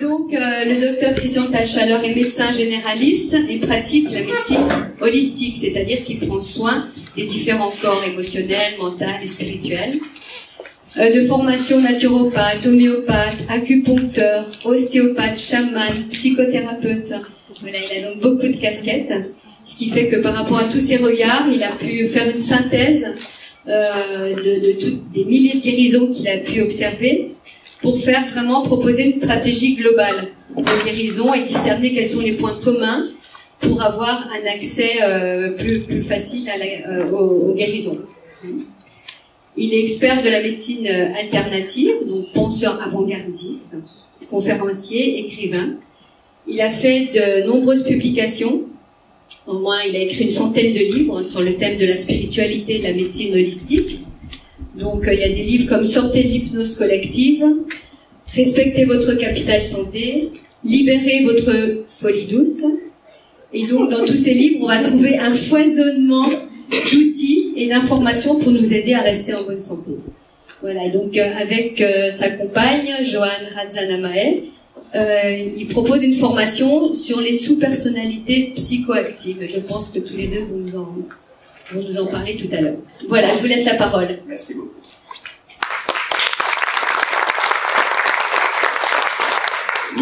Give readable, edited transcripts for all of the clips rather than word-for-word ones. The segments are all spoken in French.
Donc, le docteur Christian Talchaleur est médecin généraliste et pratique la médecine holistique, c'est-à-dire qu'il prend soin des différents corps émotionnels, mentaux et spirituels. De formation naturopathe, homéopathe, acupuncteur, ostéopathe, chaman, psychothérapeute. Voilà, il a donc beaucoup de casquettes, ce qui fait que par rapport à tous ces regards, il a pu faire une synthèse de toutes des milliers de guérisons qu'il a pu observer pour faire vraiment proposer une stratégie globale de guérison et discerner quels sont les points communs pour avoir un accès plus facile aux guérisons. Il est expert de la médecine alternative, donc penseur avant-gardiste, conférencier, écrivain. Il a fait de nombreuses publications. Au moins, il a écrit une centaine de livres sur le thème de la spiritualité et de la médecine holistique. Donc, il y a des livres comme Sortez de l'hypnose collective, Respectez votre capital santé, Libérez votre folie douce. Et donc, dans tous ces livres, on va trouver un foisonnement d'outils et d'informations pour nous aider à rester en bonne santé. Voilà, donc avec sa compagne, Joanne Razanamae, il propose une formation sur les sous-personnalités psychoactives. Je pense que tous les deux vont nous en parler tout à l'heure. Voilà, je vous laisse la parole. Merci beaucoup.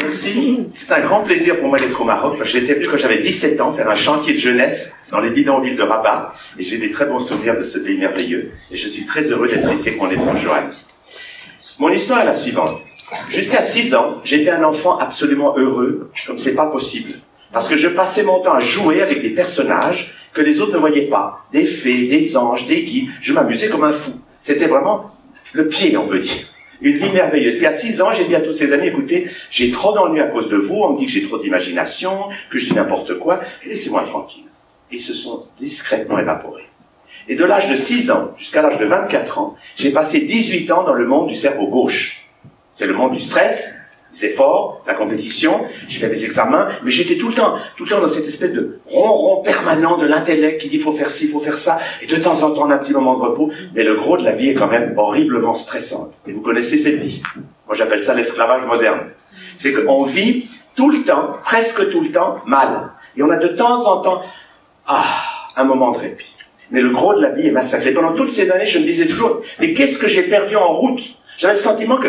Merci. C'est un grand plaisir pour moi d'être au Maroc. J'étais venu quand j'avais 17 ans faire un chantier de jeunesse dans les bidonvilles de Rabat. Et j'ai des très bons souvenirs de ce pays merveilleux. Et je suis très heureux d'être ici avec mon épouse Joanne. Mon histoire est la suivante. Jusqu'à 6 ans, j'étais un enfant absolument heureux, comme c'est pas possible. Parce que je passais mon temps à jouer avec des personnages que les autres ne voyaient pas. Des fées, des anges, des guides. Je m'amusais comme un fou. C'était vraiment le pied, on peut dire. Une vie merveilleuse. Puis à 6 ans, j'ai dit à tous ces amis, écoutez, j'ai trop d'ennuis à cause de vous, on me dit que j'ai trop d'imagination, que je dis n'importe quoi, laissez-moi tranquille. Et ils se sont discrètement évaporés. Et de l'âge de 6 ans jusqu'à l'âge de 24 ans, j'ai passé 18 ans dans le monde du cerveau gauche. C'est le monde du stress, des efforts, de la compétition, j'ai fait des examens, mais j'étais tout le temps dans cette espèce de ronron permanent de l'intellect qui dit faut faire ci, faut faire ça, et de temps en temps un petit moment de repos, mais le gros de la vie est quand même horriblement stressant. Et vous connaissez cette vie. Moi j'appelle ça l'esclavage moderne. C'est qu'on vit tout le temps, presque tout le temps, mal. Et on a de temps en temps, un moment de répit. Mais le gros de la vie est massacré. Pendant toutes ces années, je me disais toujours, mais qu'est-ce que j'ai perdu en route? J'avais le sentiment que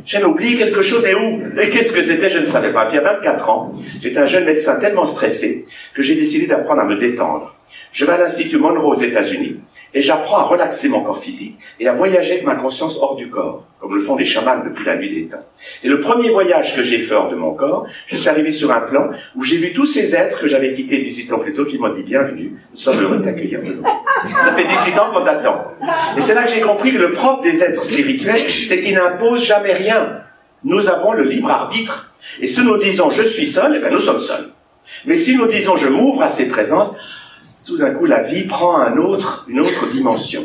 j'avais oublié quelque chose, et où? Et qu'est-ce que c'était? Je ne savais pas. Puis à 24 ans, j'étais un jeune médecin tellement stressé que j'ai décidé d'apprendre à me détendre. Je vais à l'Institut Monroe aux États-Unis et j'apprends à relaxer mon corps physique et à voyager avec ma conscience hors du corps, comme le font les chamans depuis la nuit des temps. Et le premier voyage que j'ai fait hors de mon corps, je suis arrivé sur un plan où j'ai vu tous ces êtres que j'avais quittés 18 ans plus tôt qui m'ont dit bienvenue, nous sommes heureux de t'accueillir de nouveau. Ça fait 18 ans qu'on t'attend. Et c'est là que j'ai compris que le propre des êtres spirituels, c'est qu'ils n'imposent jamais rien. Nous avons le libre arbitre. Et si nous disons je suis seul, eh bien nous sommes seuls. Mais si nous disons je m'ouvre à ces présences, tout d'un coup, la vie prend une autre dimension.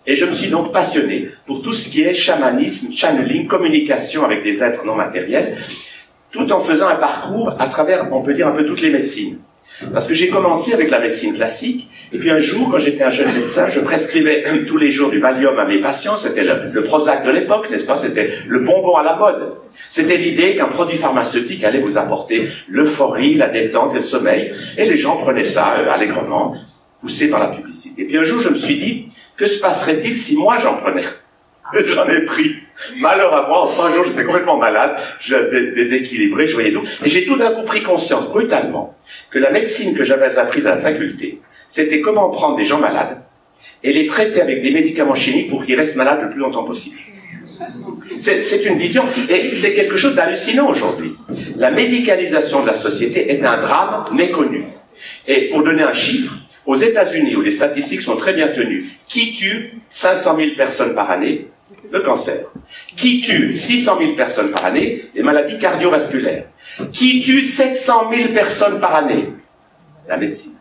Et je me suis donc passionné pour tout ce qui est chamanisme, channeling, communication avec des êtres non matériels, tout en faisant un parcours à travers, on peut dire, un peu toutes les médecines. Parce que j'ai commencé avec la médecine classique, et puis un jour, quand j'étais un jeune médecin, je prescrivais tous les jours du Valium à mes patients, c'était le Prozac de l'époque, n'est-ce pas? C'était le bonbon à la mode. C'était l'idée qu'un produit pharmaceutique allait vous apporter l'euphorie, la détente et le sommeil, et les gens prenaient ça allègrement, poussés par la publicité. Et puis un jour, je me suis dit, que se passerait-il si moi j'en prenais? J'en ai pris. Malheur à moi, enfin un jour j'étais complètement malade, j'étais déséquilibré, je voyais tout. Et j'ai tout d'un coup pris conscience, brutalement, que la médecine que j'avais apprise à la faculté, c'était comment prendre des gens malades et les traiter avec des médicaments chimiques pour qu'ils restent malades le plus longtemps possible. C'est une vision, et c'est quelque chose d'hallucinant aujourd'hui. La médicalisation de la société est un drame méconnu. Et pour donner un chiffre, aux États-Unis, où les statistiques sont très bien tenues, qui tue 500 000 personnes par année? Le cancer. Qui tue 600 000 personnes par année? Les maladies cardiovasculaires. Qui tue 700 000 personnes par année? La médecine.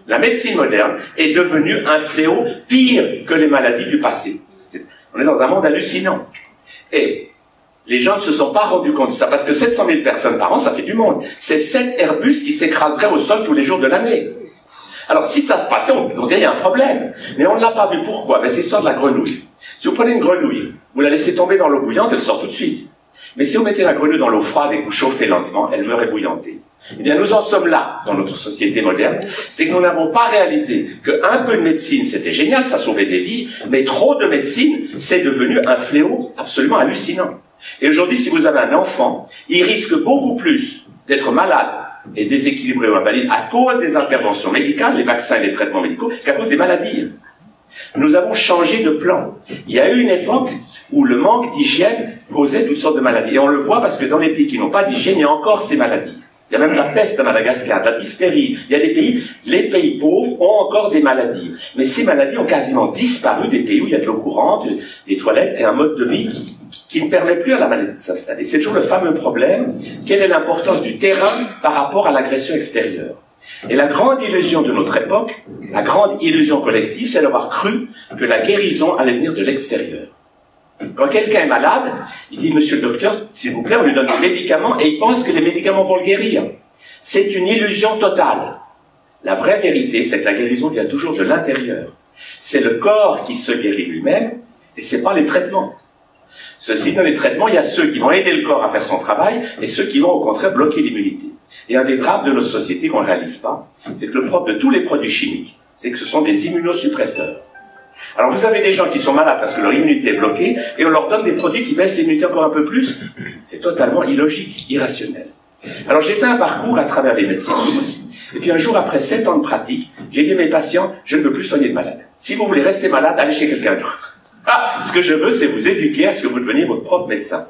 La médecine moderne est devenue un fléau pire que les maladies du passé. On est dans un monde hallucinant. Et les gens ne se sont pas rendus compte de ça, parce que 700 000 personnes par an, ça fait du monde. C'est 7 Airbus qui s'écraseraient au sol tous les jours de l'année. Alors, si ça se passait, on dirait qu'il y a un problème. Mais on ne l'a pas vu. Pourquoi? Ben, c'est l'histoire de la grenouille. Si vous prenez une grenouille, vous la laissez tomber dans l'eau bouillante, elle sort tout de suite. Mais si vous mettez la grenouille dans l'eau froide et que vous chauffez lentement, elle meurt ébouillantée. Eh bien, nous en sommes là, dans notre société moderne, c'est que nous n'avons pas réalisé qu'un peu de médecine, c'était génial, ça sauvait des vies, mais trop de médecine, c'est devenu un fléau absolument hallucinant. Et aujourd'hui, si vous avez un enfant, il risque beaucoup plus d'être malade et déséquilibré ou invalide à cause des interventions médicales, les vaccins et les traitements médicaux, qu'à cause des maladies. Nous avons changé de plan. Il y a eu une époque où le manque d'hygiène causait toutes sortes de maladies. Et on le voit parce que dans les pays qui n'ont pas d'hygiène, il y a encore ces maladies. Il y a même la peste à Madagascar, la diphtérie. Il y a des pays, les pays pauvres ont encore des maladies. Mais ces maladies ont quasiment disparu des pays où il y a de l'eau courante, des toilettes et un mode de vie qui ne permet plus à la maladie de s'installer. C'est toujours le fameux problème, quelle est l'importance du terrain par rapport à l'agression extérieure? Et la grande illusion de notre époque, la grande illusion collective, c'est d'avoir cru que la guérison allait venir de l'extérieur. Quand quelqu'un est malade, il dit « Monsieur le docteur, s'il vous plaît, on lui donne des médicaments » et il pense que les médicaments vont le guérir. C'est une illusion totale. La vraie vérité, c'est que la guérison vient toujours de l'intérieur. C'est le corps qui se guérit lui-même et c'est pas les traitements. Ceci, dans les traitements, il y a ceux qui vont aider le corps à faire son travail et ceux qui vont au contraire bloquer l'immunité. Et un des drames de notre société qu'on ne réalise pas, c'est que le propre de tous les produits chimiques, c'est que ce sont des immunosuppresseurs. Alors vous avez des gens qui sont malades parce que leur immunité est bloquée et on leur donne des produits qui baissent l'immunité encore un peu plus. C'est totalement illogique, irrationnel. Alors j'ai fait un parcours à travers les médecines aussi. Et puis un jour, après 7 ans de pratique, j'ai dit à mes patients, je ne veux plus soigner de malades. Si vous voulez rester malade, allez chez quelqu'un d'autre. Ah, ce que je veux, c'est vous éduquer à ce que vous deveniez votre propre médecin.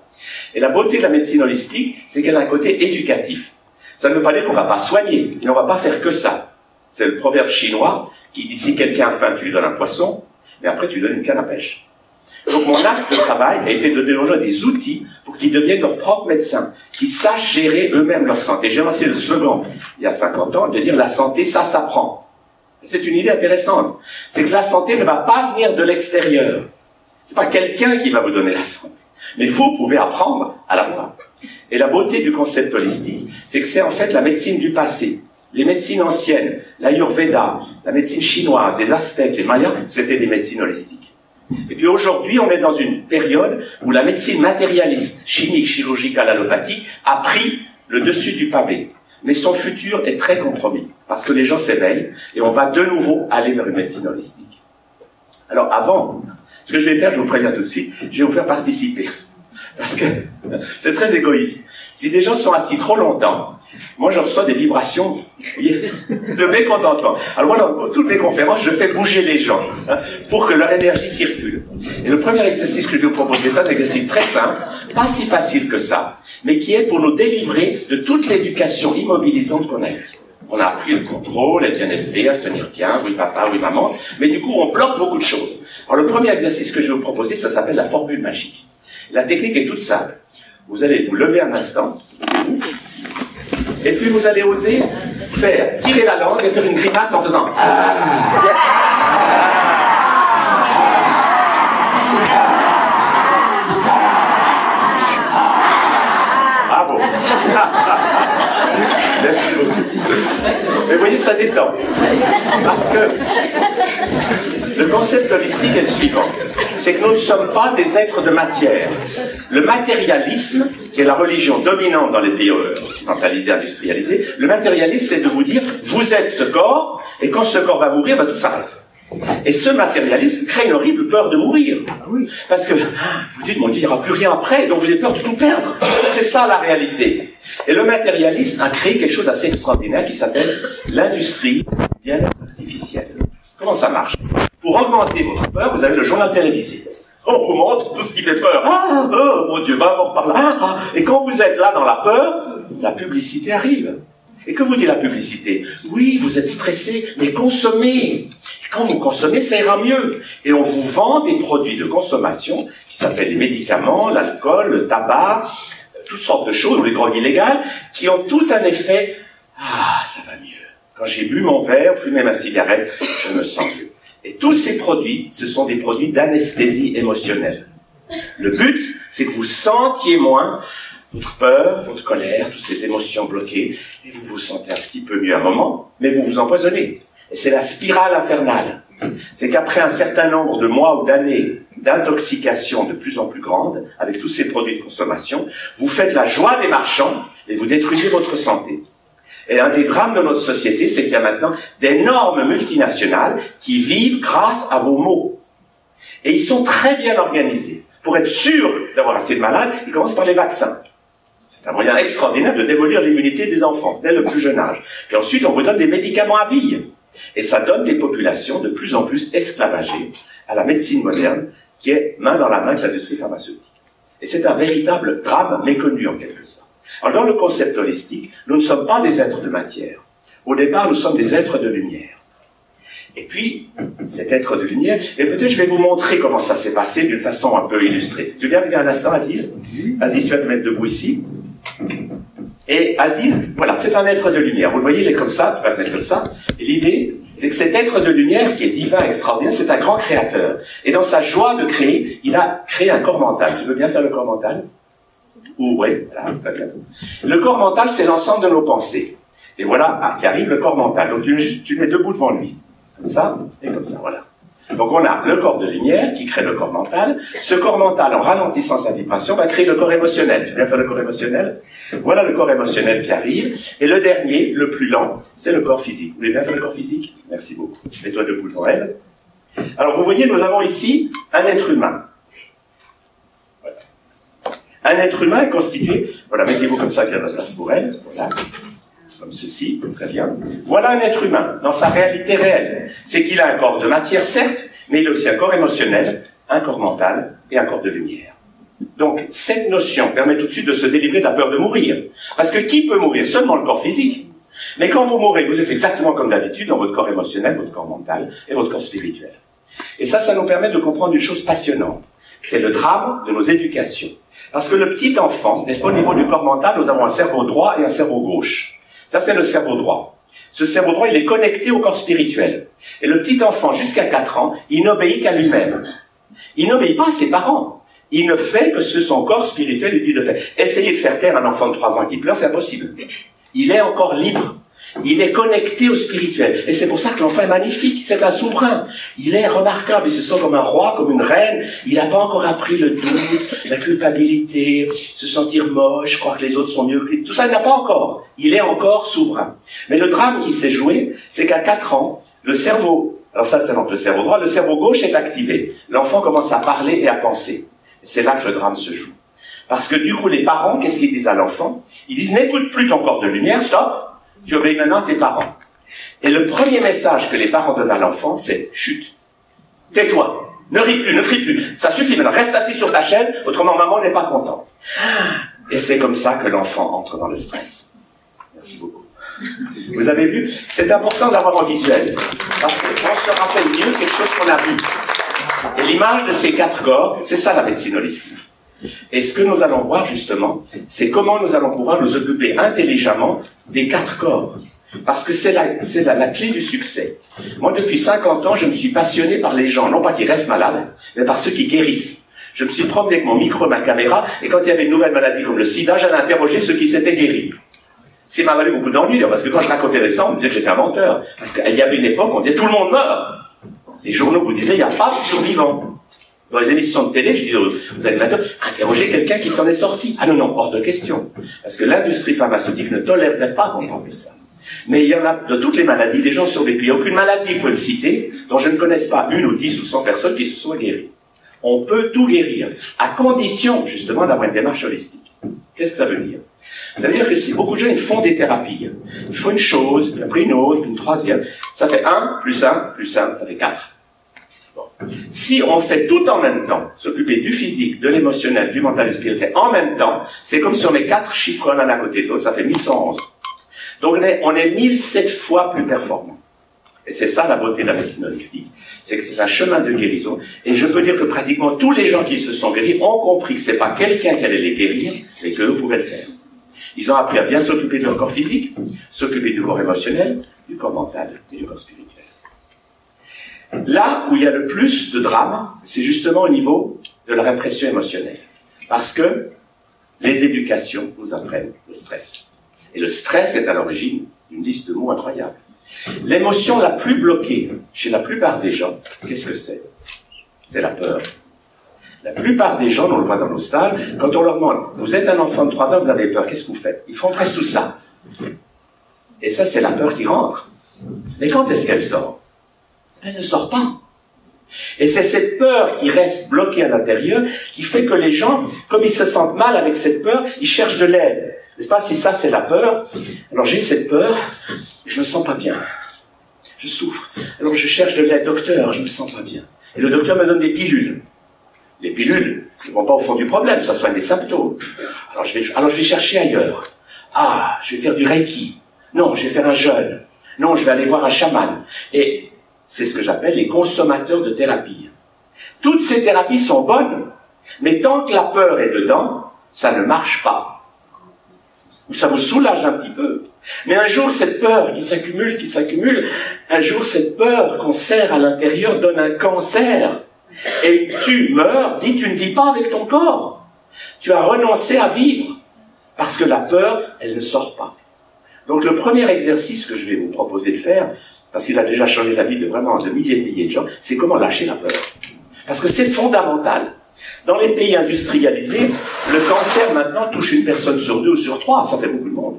Et la beauté de la médecine holistique, c'est qu'elle a un côté éducatif. Ça ne veut pas dire qu'on ne va pas soigner, et on ne va pas faire que ça. C'est le proverbe chinois qui dit si quelqu'un a faim, tu lui donnes un poisson, mais après tu lui donnes une canne à pêche. Donc mon axe de travail a été de donner aux gens des outils pour qu'ils deviennent leurs propres médecins, qui sachent gérer eux-mêmes leur santé. J'ai lancé le slogan, il y a 50 ans, de dire la santé, ça s'apprend. C'est une idée intéressante. C'est que la santé ne va pas venir de l'extérieur. C'est pas quelqu'un qui va vous donner la santé. Mais vous pouvez apprendre à l'avoir. Et la beauté du concept holistique, c'est que c'est en fait la médecine du passé. Les médecines anciennes, l'Ayurveda, la médecine chinoise, les Aztèques, les Mayas, c'était des médecines holistiques. Et puis aujourd'hui, on est dans une période où la médecine matérialiste, chimique, chirurgicale, allopathique, a pris le dessus du pavé. Mais son futur est très compromis, parce que les gens s'éveillent, et on va de nouveau aller vers une médecine holistique. Alors avant, ce que je vais faire, je vous préviens tout de suite, je vais vous faire participer. Parce que c'est très égoïste. Si des gens sont assis trop longtemps, moi je reçois des vibrations, vous voyez, de mécontentement. Alors voilà, pour toutes mes conférences, je fais bouger les gens, hein, pour que leur énergie circule. Et le premier exercice que je vais vous proposer, c'est un exercice très simple, pas si facile que ça, mais qui est pour nous délivrer de toute l'éducation immobilisante qu'on a eue. On a appris le contrôle, être bien élevé, à se tenir bien, oui papa, oui maman, mais du coup on bloque beaucoup de choses. Alors le premier exercice que je vais vous proposer, ça s'appelle la formule magique. La technique est toute simple. Vous allez vous lever un instant, et puis vous allez oser faire, tirer la langue et faire une grimace en faisant Bravo. Merci beaucoup. Mais vous voyez, ça détend. Parce que le concept holistique est le suivant. C'est que nous ne sommes pas des êtres de matière. Le matérialisme, qui est la religion dominante dans les pays occidentalisés, industrialisés, le matérialisme, c'est de vous dire, vous êtes ce corps, et quand ce corps va mourir, tout s'arrête. Et ce matérialisme crée une horrible peur de mourir. Parce que vous dites, mon Dieu, il n'y aura plus rien après, donc vous avez peur de tout perdre. C'est ça la réalité. Et le matérialisme a créé quelque chose d'assez extraordinaire qui s'appelle l'industrie du bien-être artificiel. Comment ça marche? Pour augmenter votre peur, vous avez le journal télévisé. On vous montre tout ce qui fait peur. Ah, oh mon Dieu, va mort par là. Ah. Et quand vous êtes là dans la peur, la publicité arrive. Et que vous dit la publicité? Oui, vous êtes stressé, mais consommez. Et quand vous consommez, ça ira mieux. Et on vous vend des produits de consommation qui s'appellent les médicaments, l'alcool, le tabac, toutes sortes de choses, ou les drogues illégales, qui ont tout un effet. Ah, ça va mieux. Quand j'ai bu mon verre, fumé ma cigarette, je me sens mieux. Et tous ces produits, ce sont des produits d'anesthésie émotionnelle. Le but, c'est que vous sentiez moins votre peur, votre colère, toutes ces émotions bloquées, et vous vous sentez un petit peu mieux à un moment, mais vous vous empoisonnez. Et c'est la spirale infernale. C'est qu'après un certain nombre de mois ou d'années d'intoxication de plus en plus grande avec tous ces produits de consommation. Vous faites la joie des marchands et vous détruisez votre santé. Et un des drames de notre société, c'est qu'il y a maintenant d'énormes multinationales qui vivent grâce à vos mots. Et ils sont très bien organisés. Pour être sûr d'avoir assez de malades, ils commencent par les vaccins. C'est un moyen extraordinaire de démolir l'immunité des enfants, dès le plus jeune âge. Puis ensuite, on vous donne des médicaments à vie. Et ça donne des populations de plus en plus esclavagées à la médecine moderne, qui est main dans la main avec l'industrie pharmaceutique. Et c'est un véritable drame méconnu en quelque sorte. Alors dans le concept holistique, nous ne sommes pas des êtres de matière. Au départ, nous sommes des êtres de lumière. Et puis, cet être de lumière, et peut-être je vais vous montrer comment ça s'est passé d'une façon un peu illustrée. Tu viens venir un instant, Aziz? Aziz, tu vas te mettre debout ici. Et Aziz, voilà, c'est un être de lumière. Vous le voyez, il est comme ça, tu vas te mettre comme ça. Et l'idée, c'est que cet être de lumière, qui est divin, extraordinaire, c'est un grand créateur. Et dans sa joie de créer, il a créé un corps mental. Tu veux bien faire le corps mental? Ou, oui, voilà, très bien. Le corps mental, c'est l'ensemble de nos pensées. Et voilà, qui arrive le corps mental. Donc tu le mets debout devant lui. Comme ça, et comme ça, voilà. Donc on a le corps de lumière qui crée le corps mental. Ce corps mental, en ralentissant sa vibration, va créer le corps émotionnel. Tu veux bien faire le corps émotionnel? Voilà le corps émotionnel qui arrive. Et le dernier, le plus lent, c'est le corps physique. Vous voulez bien faire le corps physique? Merci beaucoup. Mets-toi debout devant elle. Alors vous voyez, nous avons ici un être humain. Voilà. Un être humain est constitué... Voilà, mettez-vous comme ça qu'il y a de la place pour elle. Voilà. Comme ceci, très bien. Voilà un être humain, dans sa réalité réelle. C'est qu'il a un corps de matière, certes, mais il a aussi un corps émotionnel, un corps mental et un corps de lumière. Donc, cette notion permet tout de suite de se délivrer de la peur de mourir. Parce que qui peut mourir? Seulement le corps physique. Mais quand vous mourrez, vous êtes exactement comme d'habitude dans votre corps émotionnel, votre corps mental et votre corps spirituel. Et ça nous permet de comprendre une chose passionnante. C'est le drame de nos éducations. Parce que le petit enfant, n'est-ce pas, au niveau du corps mental, nous avons un cerveau droit et un cerveau gauche. Ça, c'est le cerveau droit. Ce cerveau droit, il est connecté au corps spirituel. Et le petit enfant, jusqu'à 4 ans, il n'obéit qu'à lui-même. Il n'obéit pas à ses parents. Il ne fait que ce que son corps spirituel lui dit de faire. Essayez de faire taire un enfant de 3 ans qui pleure, c'est impossible. Il est encore libre. Il est connecté au spirituel. Et c'est pour ça que l'enfant est magnifique. C'est un souverain. Il est remarquable. Il se sent comme un roi, comme une reine. Il n'a pas encore appris le doute, la culpabilité, se sentir moche, croire que les autres sont mieux que lui. Tout ça, il n'a pas encore. Il est encore souverain. Mais le drame qui s'est joué, c'est qu'à 4 ans, le cerveau, alors ça c'est donc le cerveau droit, le cerveau gauche est activé. L'enfant commence à parler et à penser. Et c'est là que le drame se joue. Parce que du coup, les parents, qu'est-ce qu'ils disent à l'enfant? Ils disent, n'écoute plus ton corps de lumière, stop. Tu obéis maintenant à tes parents. Et le premier message que les parents donnent à l'enfant, c'est « Chut, tais-toi, ne ris plus, ne crie plus, ça suffit maintenant, reste assis sur ta chaise, autrement maman n'est pas contente. » Et c'est comme ça que l'enfant entre dans le stress. Merci beaucoup. Vous avez vu? C'est important d'avoir un visuel, parce qu'on se rappelle mieux quelque chose qu'on a vu. Et l'image de ces 4 corps, c'est ça la médecine holistique. Et ce que nous allons voir justement, c'est comment nous allons pouvoir nous occuper intelligemment des 4 corps. Parce que c'est la clé du succès. Moi, depuis 50 ans, je me suis passionné par les gens, non pas qui restent malades, mais par ceux qui guérissent. Je me suis promené avec mon micro, ma caméra, et quand il y avait une nouvelle maladie comme le sida, j'allais interroger ceux qui s'étaient guéris. Ça m'a valu beaucoup d'ennuis, parce que quand je racontais l'histoire, on me disait que j'étais un menteur. Parce qu'il y avait une époque où on disait tout le monde meurt. Les journaux vous disaient, il n'y a pas de survivants. Dans les émissions de télé, je dis aux animateurs, interrogez quelqu'un qui s'en est sorti. Ah non, non, hors de question. Parce que l'industrie pharmaceutique ne tolérerait pas qu'on parle de ça. Mais il y en a, de toutes les maladies, des gens survécu. Il n'y a aucune maladie, peut me citer, dont je ne connaisse pas 1 ou 10 ou 100 personnes qui se sont guéries. On peut tout guérir, à condition, justement, d'avoir une démarche holistique. Qu'est-ce que ça veut dire? Ça veut dire que si beaucoup de gens ils font des thérapies, il faut une chose, puis après une autre, puis une troisième. Ça fait 1 plus 1 plus 1, ça fait 4. Si on fait tout en même temps, s'occuper du physique, de l'émotionnel, du mental et du spirituel en même temps, c'est comme si on met 4 chiffres l'un à côté de l'autre, ça fait 1111. Donc on est 1007 fois plus performant. Et c'est ça la beauté de la médecine holistique, c'est que c'est un chemin de guérison. Et je peux dire que pratiquement tous les gens qui se sont guéris ont compris que c'est pas quelqu'un qui allait les guérir, mais qu'eux pouvaient le faire. Ils ont appris à bien s'occuper de leur corps physique, s'occuper du corps émotionnel, du corps mental et du corps spirituel. Là où il y a le plus de drame, c'est justement au niveau de la répression émotionnelle. Parce que les éducations nous apprennent le stress. Et le stress est à l'origine d'une liste de mots incroyable. L'émotion la plus bloquée chez la plupart des gens, qu'est-ce que c'est? C'est la peur. La plupart des gens, on le voit dans nos salles, quand on leur demande, vous êtes un enfant de 3 ans, vous avez peur, qu'est-ce que vous faites? Ils font presque tout ça. Et ça, c'est la peur qui rentre. Mais quand est-ce qu'elle sort? Elle ne sort pas. Et c'est cette peur qui reste bloquée à l'intérieur qui fait que les gens, comme ils se sentent mal avec cette peur, ils cherchent de l'aide. N'est-ce pas? Si ça, c'est la peur, alors j'ai cette peur, je me sens pas bien. Je souffre. Alors je cherche de l'aide. Docteur, je me sens pas bien. Et le docteur me donne des pilules. Les pilules ne vont pas au fond du problème, ça soigne les symptômes. Alors je vais chercher ailleurs. Ah, je vais faire du Reiki. Non, je vais faire un jeûne. Non, je vais aller voir un chaman. Et c'est ce que j'appelle les consommateurs de thérapie. Toutes ces thérapies sont bonnes, mais tant que la peur est dedans, ça ne marche pas. Ou ça vous soulage un petit peu. Mais un jour, cette peur qui s'accumule, un jour, cette peur qu'on serre à l'intérieur donne un cancer. Et tu meurs, tu ne vis pas avec ton corps. Tu as renoncé à vivre. Parce que la peur, elle ne sort pas. Donc le premier exercice que je vais vous proposer de faire, parce qu'il a déjà changé la vie de vraiment de milliers et de milliers de gens, c'est comment lâcher la peur. Parce que c'est fondamental. Dans les pays industrialisés, le cancer maintenant touche une personne sur 2 ou sur 3, ça fait beaucoup de monde.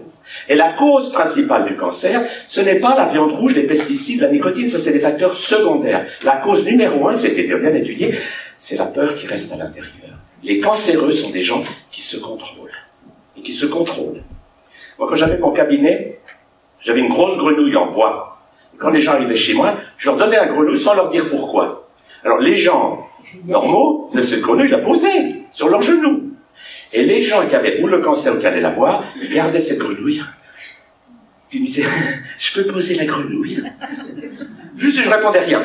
Et la cause principale du cancer, ce n'est pas la viande rouge, les pesticides, la nicotine, ça c'est des facteurs secondaires. La cause numéro 1, c'était bien étudié, c'est la peur qui reste à l'intérieur. Les cancéreux sont des gens qui se contrôlent. Et qui se contrôlent. Moi, quand j'avais mon cabinet, j'avais une grosse grenouille en bois. Et quand les gens arrivaient chez moi, je leur donnais la grenouille sans leur dire pourquoi. Alors les gens normaux, cette grenouille la posaient sur leurs genoux. Et les gens qui avaient ou le cancer ou qui allaient la voir, ils gardaient cette grenouille. Puis ils me disaient, je peux poser la grenouille? Vu si je répondais rien,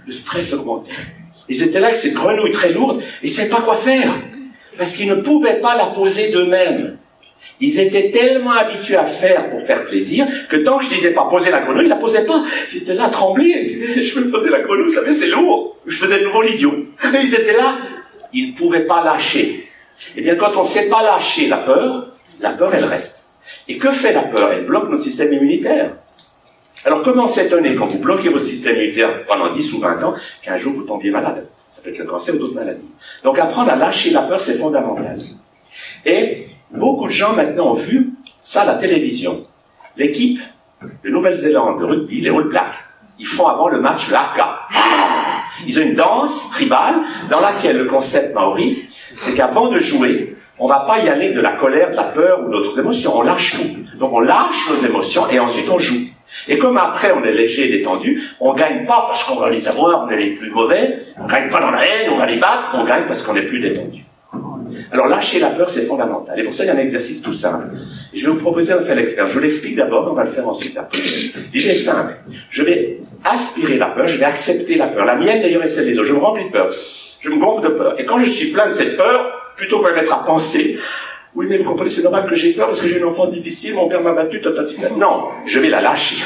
le stress augmentait. Ils étaient là avec cette grenouille très lourde, ils ne savaient pas quoi faire. Parce qu'ils ne pouvaient pas la poser d'eux-mêmes. Ils étaient tellement habitués à faire pour faire plaisir, que tant que je disais pas poser la grenouille, ils la posaient pas. Ils étaient là à trembler. Ils disaient, je peux poser la grenouille, vous savez, c'est lourd. Je faisais de nouveau l'idiot. Et ils étaient là, ils ne pouvaient pas lâcher. Eh bien, quand on ne sait pas lâcher la peur, elle reste. Et que fait la peur? Elle bloque notre système immunitaire. Alors, comment s'étonner quand vous bloquez votre système immunitaire pendant 10 ou 20 ans, qu'un jour vous tombiez malade? Ça peut être le cancer ou d'autres maladies. Donc, apprendre à lâcher la peur, c'est fondamental. Et beaucoup de gens maintenant ont vu ça à la télévision. L'équipe de Nouvelle-Zélande de rugby, les All Blacks, ils font avant le match le haka. Ils ont une danse tribale dans laquelle le concept maori, c'est qu'avant de jouer, on ne va pas y aller de la colère, de la peur ou d'autres émotions. On lâche tout. Donc on lâche nos émotions et ensuite on joue. Et comme après on est léger et détendu, on ne gagne pas parce qu'on va les avoir, on est les plus mauvais, on ne gagne pas dans la haine, on va les battre, on gagne parce qu'on est plus détendu. Alors lâcher la peur, c'est fondamental. Et pour ça, il y a un exercice tout simple. Et je vais vous proposer de faire l'expérience. Je l'explique d'abord, on va le faire ensuite après. L'idée est simple. Je vais aspirer la peur, je vais accepter la peur. La mienne d'ailleurs est celle des autres. Je me remplis de peur. Je me gonfle de peur. Et quand je suis plein de cette peur, plutôt que de me mettre à penser, oui, mais vous comprenez, c'est normal que j'ai peur parce que j'ai une enfance difficile, mon père m'a battu, non, je vais la lâcher.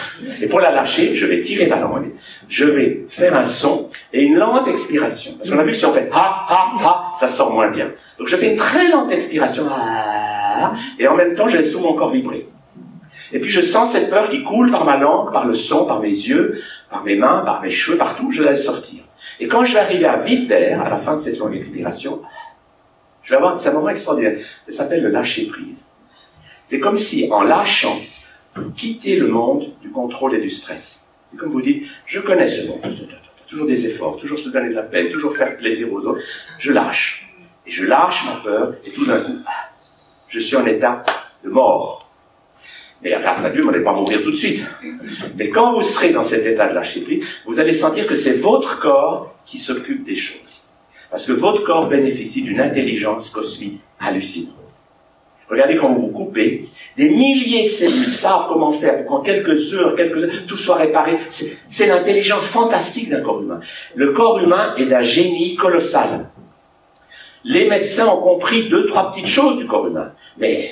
Et pour la lâcher, je vais tirer la langue, je vais faire un son et une lente expiration. Parce qu'on a vu que si on fait ha, ha, ha, ça sort moins bien. Donc je fais une très lente expiration, et en même temps, je laisse tout mon corps vibrer. Et puis je sens cette peur qui coule par ma langue, par le son, par mes yeux, par mes mains, par mes cheveux, partout, je la laisse sortir. Et quand je vais arriver à vide d'air, à la fin de cette longue expiration, je vais avoir, c'est un moment extraordinaire. Ça s'appelle le lâcher prise. C'est comme si, en lâchant, vous quittez le monde du contrôle et du stress. C'est comme vous dites, je connais ce monde. Toujours des efforts, toujours se donner de la peine, toujours faire plaisir aux autres. Je lâche. Et je lâche ma peur, et tout d'un coup, je suis en état de mort. Mais grâce à Dieu, vous n'allez pas mourir tout de suite. Mais quand vous serez dans cet état de lâcher prise, vous allez sentir que c'est votre corps qui s'occupe des choses. Parce que votre corps bénéficie d'une intelligence cosmique hallucinante. Regardez quand vous vous coupez, des milliers de cellules savent comment faire pour qu'en quelques heures, tout soit réparé. C'est l'intelligence fantastique d'un corps humain. Le corps humain est d'un génie colossal. Les médecins ont compris 2-3 petites choses du corps humain. Mais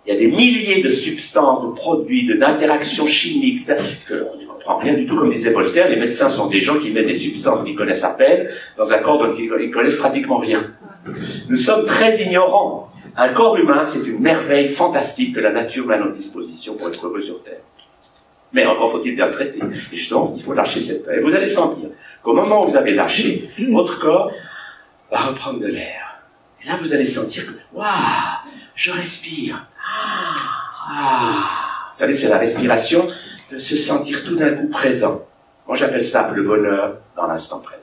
il y a des milliers de substances, de produits, d'interactions chimiques, qu'on ne comprend rien du tout. Comme disait Voltaire, les médecins sont des gens qui mettent des substances qu'ils connaissent à peine dans un corps dont ils connaissent pratiquement rien. Nous sommes très ignorants. Un corps humain, c'est une merveille fantastique que la nature met à notre disposition pour être heureux sur Terre. Mais encore faut-il bien le traiter. Et justement, il faut lâcher cette peur. Et vous allez sentir qu'au moment où vous avez lâché, votre corps va reprendre de l'air. Et là, vous allez sentir que, waouh, je respire. Vous savez, c'est la respiration de se sentir tout d'un coup présent. Moi, j'appelle ça le bonheur dans l'instant présent.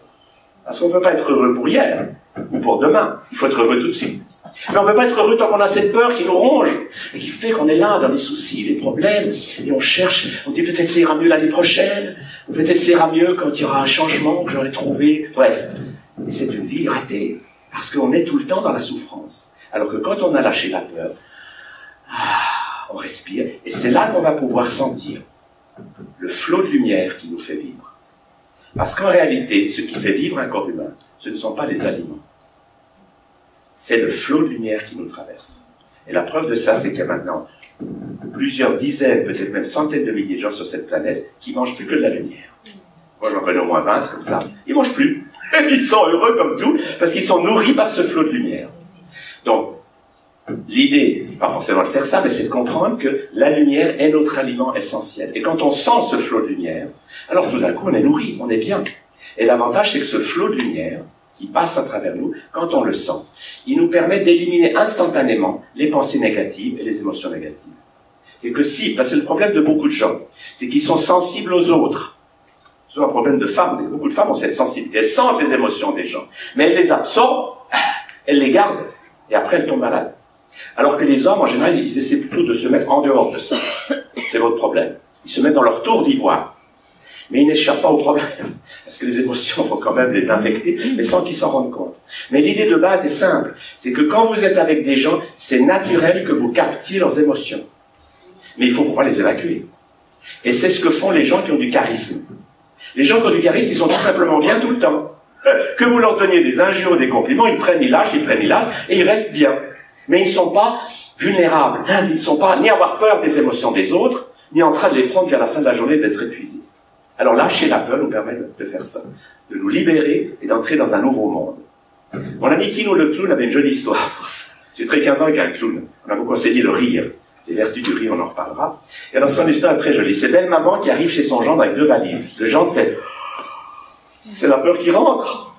Parce qu'on ne peut pas être heureux pour hier, ou pour demain. Il faut être heureux tout de suite. Mais on ne peut pas être heureux tant qu'on a cette peur qui nous ronge, et qui fait qu'on est là dans les soucis, les problèmes, et on cherche, on dit peut-être ça ira mieux l'année prochaine, ou peut-être ça ira mieux quand il y aura un changement que j'aurai trouvé. Bref, et c'est une vie ratée, parce qu'on est tout le temps dans la souffrance. Alors que quand on a lâché la peur, on respire, et c'est là qu'on va pouvoir sentir le flot de lumière qui nous fait vivre. Parce qu'en réalité, ce qui fait vivre un corps humain, ce ne sont pas les aliments. C'est le flot de lumière qui nous traverse. Et la preuve de ça, c'est qu'il y a maintenant plusieurs dizaines, peut-être même centaines de milliers de gens sur cette planète qui mangent plus que de la lumière. Moi, j'en connais au moins 20 comme ça. Ils mangent plus. Ils sont heureux comme tout, parce qu'ils sont nourris par ce flot de lumière. Donc, l'idée, c'est pas forcément de faire ça, mais c'est de comprendre que la lumière est notre aliment essentiel. Et quand on sent ce flot de lumière, alors tout d'un coup, on est nourri, on est bien. Et l'avantage, c'est que ce flot de lumière, qui passe à travers nous, quand on le sent, il nous permet d'éliminer instantanément les pensées négatives et les émotions négatives. C'est que si, parce que c'est le problème de beaucoup de gens, c'est qu'ils sont sensibles aux autres. C'est un problème de femmes, beaucoup de femmes ont cette sensibilité, elles sentent les émotions des gens, mais elles les absorbent, elles les gardent, et après elles tombent malades. Alors que les hommes, en général, ils essaient plutôt de se mettre en dehors de ça. C'est votre problème. Ils se mettent dans leur tour d'ivoire. Mais ils n'échappent pas au problème. Parce que les émotions vont quand même les infecter, mais sans qu'ils s'en rendent compte. Mais l'idée de base est simple. C'est que quand vous êtes avec des gens, c'est naturel que vous captiez leurs émotions. Mais il faut pouvoir les évacuer. Et c'est ce que font les gens qui ont du charisme. Les gens qui ont du charisme, ils sont tout simplement bien tout le temps. Que vous leur donniez des injures ou des compliments, ils prennent, ils lâchent, et ils restent bien. Mais ils ne sont pas vulnérables. Ils ne sont pas ni avoir peur des émotions des autres, ni en train de les prendre vers la fin de la journée d'être épuisés. Alors lâcher la peur nous permet de faire ça, de nous libérer et d'entrer dans un nouveau monde. Mon ami Kino le clown avait une jolie histoire pour ça. J'ai traité 15 ans avec un clown. On a beaucoup enseigné le rire. Les vertus du rire, on en reparlera. Et alors son histoire est très jolie. C'est belle maman qui arrive chez son gendre avec 2 valises. Le gendre fait « C'est la peur qui rentre !»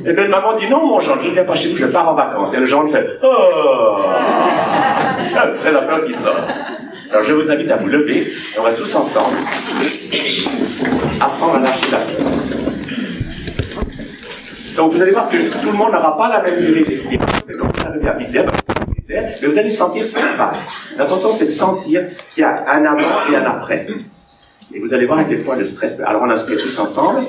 Et belle maman dit « Non, mon gendre, je ne viens pas chez vous, je pars en vacances. » Et le gendre fait « Oh !» C'est la peur qui sort. Alors je vous invite à vous lever, et on va tous ensemble apprendre à lâcher la peur. Donc vous allez voir que tout le monde n'aura pas la même durée d'esprit. Quand vous arrivez à vite, mais vous allez sentir ce qui se passe. L'important, c'est de sentir qu'il y a un avant et un après. Et vous allez voir à quel point le stress... Alors on inspire tous ensemble.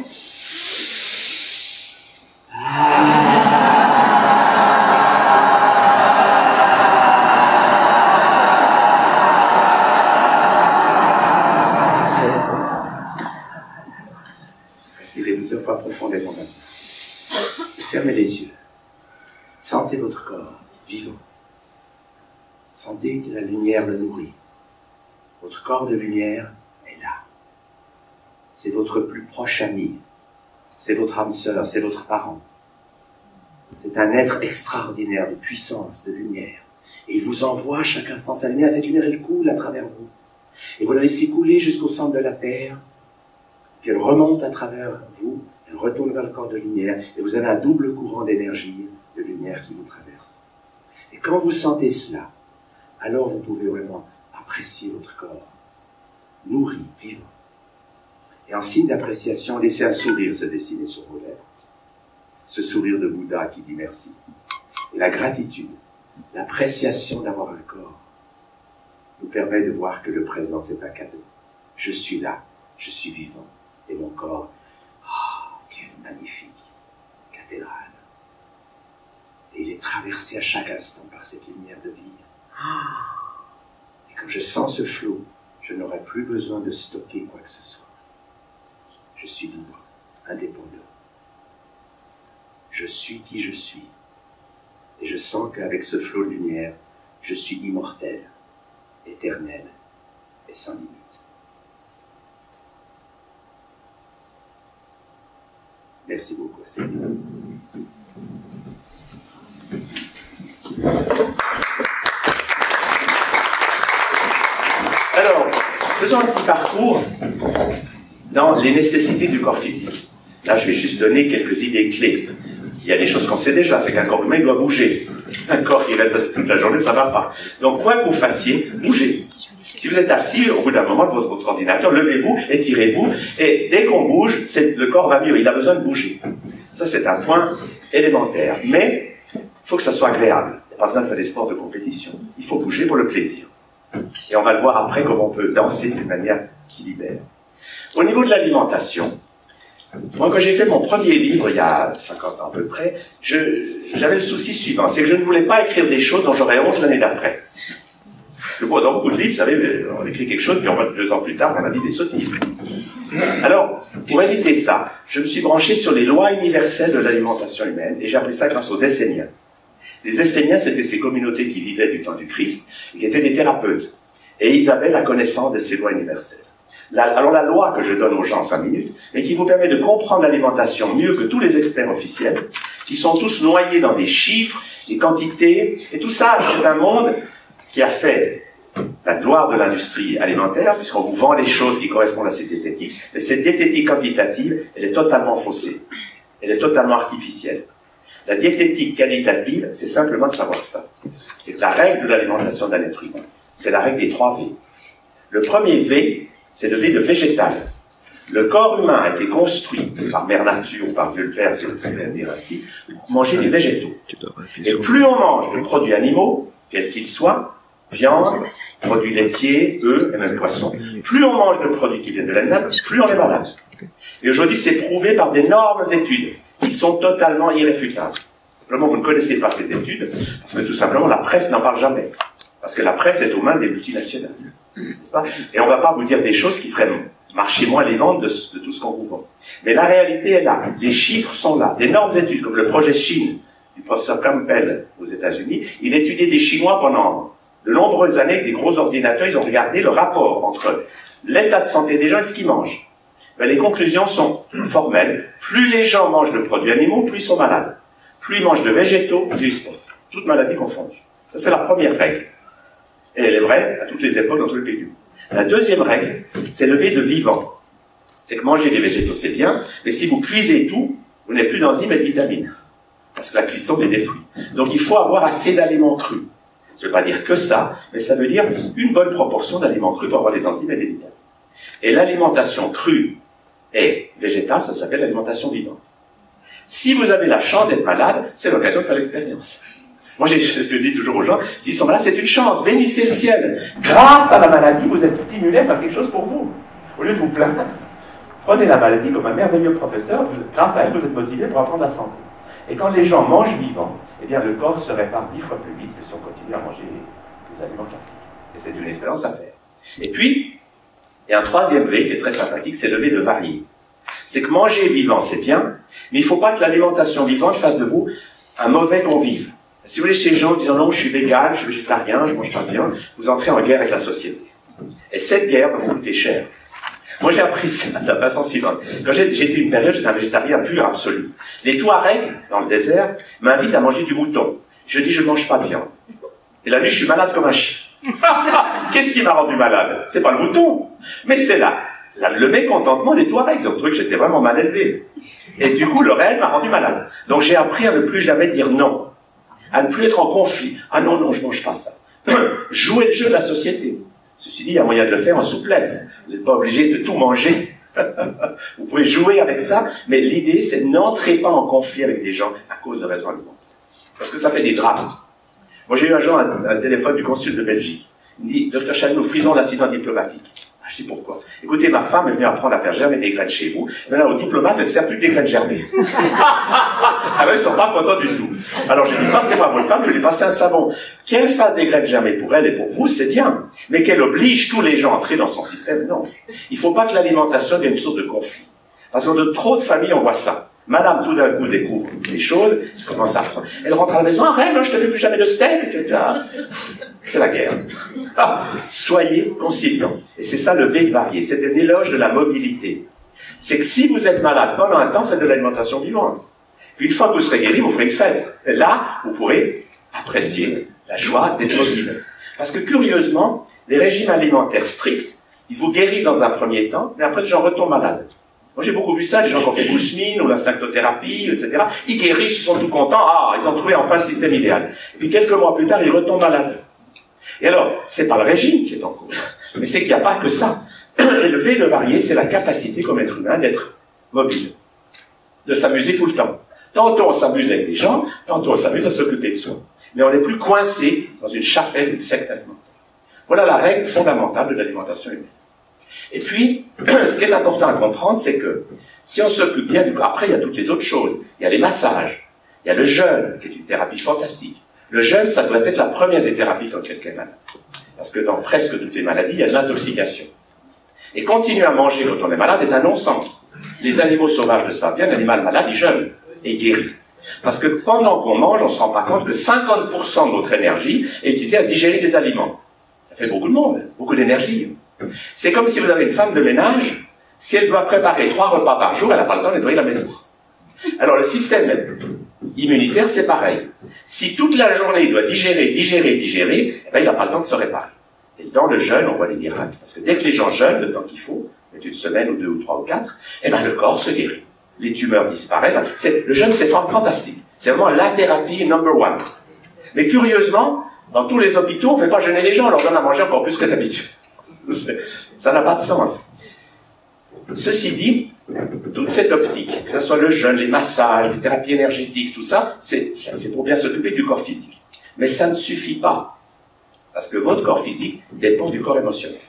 Respirez plusieurs fois profondément maintenant. Fermez les yeux. Sentez votre corps vivant. Sentez que la lumière le nourrit. Votre corps de lumière est là. C'est votre plus proche ami. C'est votre âme sœur, c'est votre parent. C'est un être extraordinaire de puissance, de lumière. Et il vous envoie chaque instant sa lumière. Cette lumière, elle coule à travers vous. Et vous la laissez couler jusqu'au centre de la terre. Puis elle remonte à travers vous. Elle retourne vers le corps de lumière. Et vous avez un double courant d'énergie, de lumière qui vous traverse. Et quand vous sentez cela, alors vous pouvez vraiment apprécier votre corps, nourri, vivant. Et en signe d'appréciation, laissez un sourire se dessiner sur vos lèvres. Ce sourire de Bouddha qui dit merci. Et la gratitude, l'appréciation d'avoir un corps, nous permet de voir que le présent, c'est un cadeau. Je suis là, je suis vivant. Et mon corps, quelle magnifique cathédrale. Et il est traversé à chaque instant par cette lumière de vie. Et quand je sens ce flot, je n'aurai plus besoin de stocker quoi que ce soit. Je suis libre, indépendant. Je suis qui je suis. Et je sens qu'avec ce flot de lumière, je suis immortel, éternel et sans limite. Merci beaucoup. Alors, faisons un petit parcours dans les nécessités du corps physique. Là, je vais juste donner quelques idées clés. Il y a des choses qu'on sait déjà, c'est qu'un corps humain doit bouger. Un corps qui reste assis toute la journée, ça va pas. Donc, quoi que vous fassiez, bougez. Si vous êtes assis, au bout d'un moment, devant votre ordinateur, levez-vous, étirez-vous, et dès qu'on bouge, le corps va mieux, il a besoin de bouger. Ça, c'est un point élémentaire. Mais, il faut que ça soit agréable. Il n'y a pas besoin de faire des sports de compétition. Il faut bouger pour le plaisir. Et on va le voir après comment on peut danser d'une manière qui libère. Au niveau de l'alimentation, moi, quand j'ai fait mon premier livre, il y a 50 ans à peu près, j'avais le souci suivant, c'est que je ne voulais pas écrire des choses dont j'aurais honte l'année d'après. Parce que bon, dans beaucoup de livres, vous savez, on écrit quelque chose, puis on voit 2 ans plus tard, on a dit des sottises. Alors, pour éviter ça, je me suis branché sur les lois universelles de l'alimentation humaine, et j'ai appris ça grâce aux Esséniens. Les Esséniens, c'était ces communautés qui vivaient du temps du Christ, et qui étaient des thérapeutes. Et ils avaient la connaissance de ces lois universelles. Alors la loi que je donne aux gens en 5 minutes, et qui vous permet de comprendre l'alimentation mieux que tous les experts officiels, qui sont tous noyés dans des chiffres, des quantités, et tout ça, c'est un monde qui a fait la gloire de l'industrie alimentaire, puisqu'on vous vend les choses qui correspondent à cette diététique. Mais cette diététique quantitative, elle est totalement faussée. Elle est totalement artificielle. La diététique qualitative, c'est simplement de savoir ça. C'est la règle de l'alimentation d'un être humain. C'est la règle des 3 V. Le premier V, c'est le V de végétal. Le corps humain a été construit par Mère Nature ou par Dieu le Père, si vous savez dire ainsi, pour manger des végétaux. Et plus on mange de produits animaux, quels qu'ils soient, viande, produits laitiers, œufs et même poissons, plus on mange de produits qui viennent de l'animal, plus on est malade. Et aujourd'hui, c'est prouvé par d'énormes études qui sont totalement irréfutables. Simplement, vous ne connaissez pas ces études, parce que tout simplement, la presse n'en parle jamais. Parce que la presse est aux mains des multinationales. N'est-ce pas? Et on ne va pas vous dire des choses qui feraient marcher moins les ventes de tout ce qu'on vous vend. Mais la réalité est là. Les chiffres sont là. D'énormes études, comme le projet Chine, du professeur Campbell aux États-Unis, il étudiait des Chinois pendant de nombreuses années avec des gros ordinateurs. Ils ont regardé le rapport entre l'état de santé des gens et ce qu'ils mangent. Ben, les conclusions sont formelles. Plus les gens mangent de produits animaux, plus ils sont malades. Plus ils mangent de végétaux, plus ils sont. Toutes maladies confondues. Ça, c'est la première règle. Et elle est vraie à toutes les époques, dans tous les pays du monde. La deuxième règle, c'est le V de vivant. C'est que manger des végétaux, c'est bien, mais si vous cuisez tout, vous n'avez plus d'enzymes et de vitamines. Parce que la cuisson les détruit. Donc il faut avoir assez d'aliments crus. Ça ne veut pas dire que ça, mais ça veut dire une bonne proportion d'aliments crus pour avoir des enzymes et des vitamines. Et l'alimentation crue et végétale, ça s'appelle l'alimentation vivante. Si vous avez la chance d'être malade, c'est l'occasion de faire l'expérience. Moi, c'est ce que je dis toujours aux gens, s'ils sont malades, c'est une chance, bénissez le ciel. Grâce à la maladie, vous êtes stimulé à faire quelque chose pour vous. Au lieu de vous plaindre, prenez la maladie comme un merveilleux professeur, grâce à elle, vous êtes motivé pour apprendre la santé. Et quand les gens mangent vivant, eh bien, le corps se répare 10 fois plus vite que si on continue à manger des aliments classiques. Et c'est une expérience à faire. Et puis, il y a un troisième V qui est très sympathique, c'est le V de varier. C'est que manger vivant, c'est bien, mais il ne faut pas que l'alimentation vivante fasse de vous un mauvais convive. Si vous voulez, chez les gens disant non, je suis vegan, je suis végétarien, je mange pas bien, vous entrez en guerre avec la société. Et cette guerre va vous coûter cher. Moi, j'ai appris ça de la façon suivante. Quand j'étais une période, j'étais un végétarien pur absolu. Les Touaregs, dans le désert, m'invitent à manger du mouton. Je dis, je ne mange pas de viande. Et la nuit, je suis malade comme un chien. Qu'est-ce qui m'a rendu malade? C'est pas le mouton, mais c'est le mécontentement des Touaregs. Ils ont trouvé que j'étais vraiment mal élevé. Et du coup, le réel m'a rendu malade. Donc, j'ai appris à ne plus jamais dire non. À ne plus être en conflit. Ah non, non, je mange pas ça. Jouer le jeu de la société. Ceci dit, il y a moyen de le faire en souplesse. Vous n'êtes pas obligé de tout manger. Vous pouvez jouer avec ça, mais l'idée, c'est n'entrez pas en conflit avec des gens à cause de raisons alimentaires. Parce que ça fait des drames. Moi, j'ai eu un jour un téléphone du consul de Belgique. Il me dit, Dr Chahine, nous frisons l'incident diplomatique. Ah, je dis pourquoi? Écoutez, ma femme est venue apprendre à faire germer des graines chez vous. Maintenant, aux diplomates, elle ne sert plus que des graines germées. Alors, ils ne sont pas contents du tout. Alors, j'ai dit, passez-moi votre femme, je lui ai passé un savon. Qu'elle fasse des graines germées pour elle et pour vous, c'est bien. Mais qu'elle oblige tous les gens à entrer dans son système, non. Il ne faut pas que l'alimentation devienne une source de conflit. Parce que dans trop de familles, on voit ça. Madame, tout d'un coup, découvre des choses, commence à apprendre. Elle rentre à la maison, arrête, je te fais plus jamais de steak, c'est la guerre. Soyez conciliants. Et c'est ça le V de varier. C'est un éloge de la mobilité. C'est que si vous êtes malade pendant un temps, faites de l'alimentation vivante. Puis une fois que vous serez guéri, vous ferez une fête. Et là, vous pourrez apprécier la joie d'être mobile. Parce que curieusement, les régimes alimentaires stricts, ils vous guérissent dans un premier temps, mais après les gens retombent malades. Moi, j'ai beaucoup vu ça, les gens qui ont fait Kousmine ou l'instinctothérapie, etc. Ils guérissent, ils sont tout contents. Ah, ils ont trouvé enfin le système idéal. Et puis quelques mois plus tard, ils retombent malades. Et alors, c'est pas le régime qui est en cause, mais c'est qu'il n'y a pas que ça. Élever, le varier, c'est la capacité comme être humain d'être mobile, de s'amuser tout le temps. Tantôt on s'amuse avec des gens, tantôt on s'amuse à s'occuper de soi. Mais on n'est plus coincé dans une chapelle, une secte alimentaire. Voilà la règle fondamentale de l'alimentation humaine. Et puis, ce qui est important à comprendre, c'est que si on s'occupe bien du corps, après il y a toutes les autres choses. Il y a les massages, il y a le jeûne, qui est une thérapie fantastique. Le jeûne, ça doit être la première des thérapies quand quelqu'un est malade. Parce que dans presque toutes les maladies, il y a de l'intoxication. Et continuer à manger quand on est malade est un non-sens. Les animaux sauvages le savent bien, l'animal malade, il jeûne et guérit. Parce que pendant qu'on mange, on ne se rend pas compte que 50% de notre énergie est utilisée à digérer des aliments. Ça fait beaucoup de monde, beaucoup d'énergie. C'est comme si vous avez une femme de ménage, si elle doit préparer 3 repas par jour, elle n'a pas le temps de nettoyer la maison. Alors le système immunitaire, c'est pareil. Si toute la journée il doit digérer, eh ben, il n'a pas le temps de se réparer. Et dans le jeûne, on voit des miracles. Parce que dès que les gens jeûnent, le temps qu'il faut, une semaine ou 2 ou 3 ou 4, eh ben, le corps se guérit. Les tumeurs disparaissent. Le jeûne, c'est fantastique. C'est vraiment la thérapie number 1. Mais curieusement, dans tous les hôpitaux, on ne fait pas jeûner les gens, on leur donne à manger encore plus que d'habitude. Ça n'a pas de sens. Ceci dit, toute cette optique, que ce soit le jeûne, les massages, les thérapies énergétiques, tout ça, c'est pour bien s'occuper du corps physique. Mais ça ne suffit pas. Parce que votre corps physique dépend du corps émotionnel.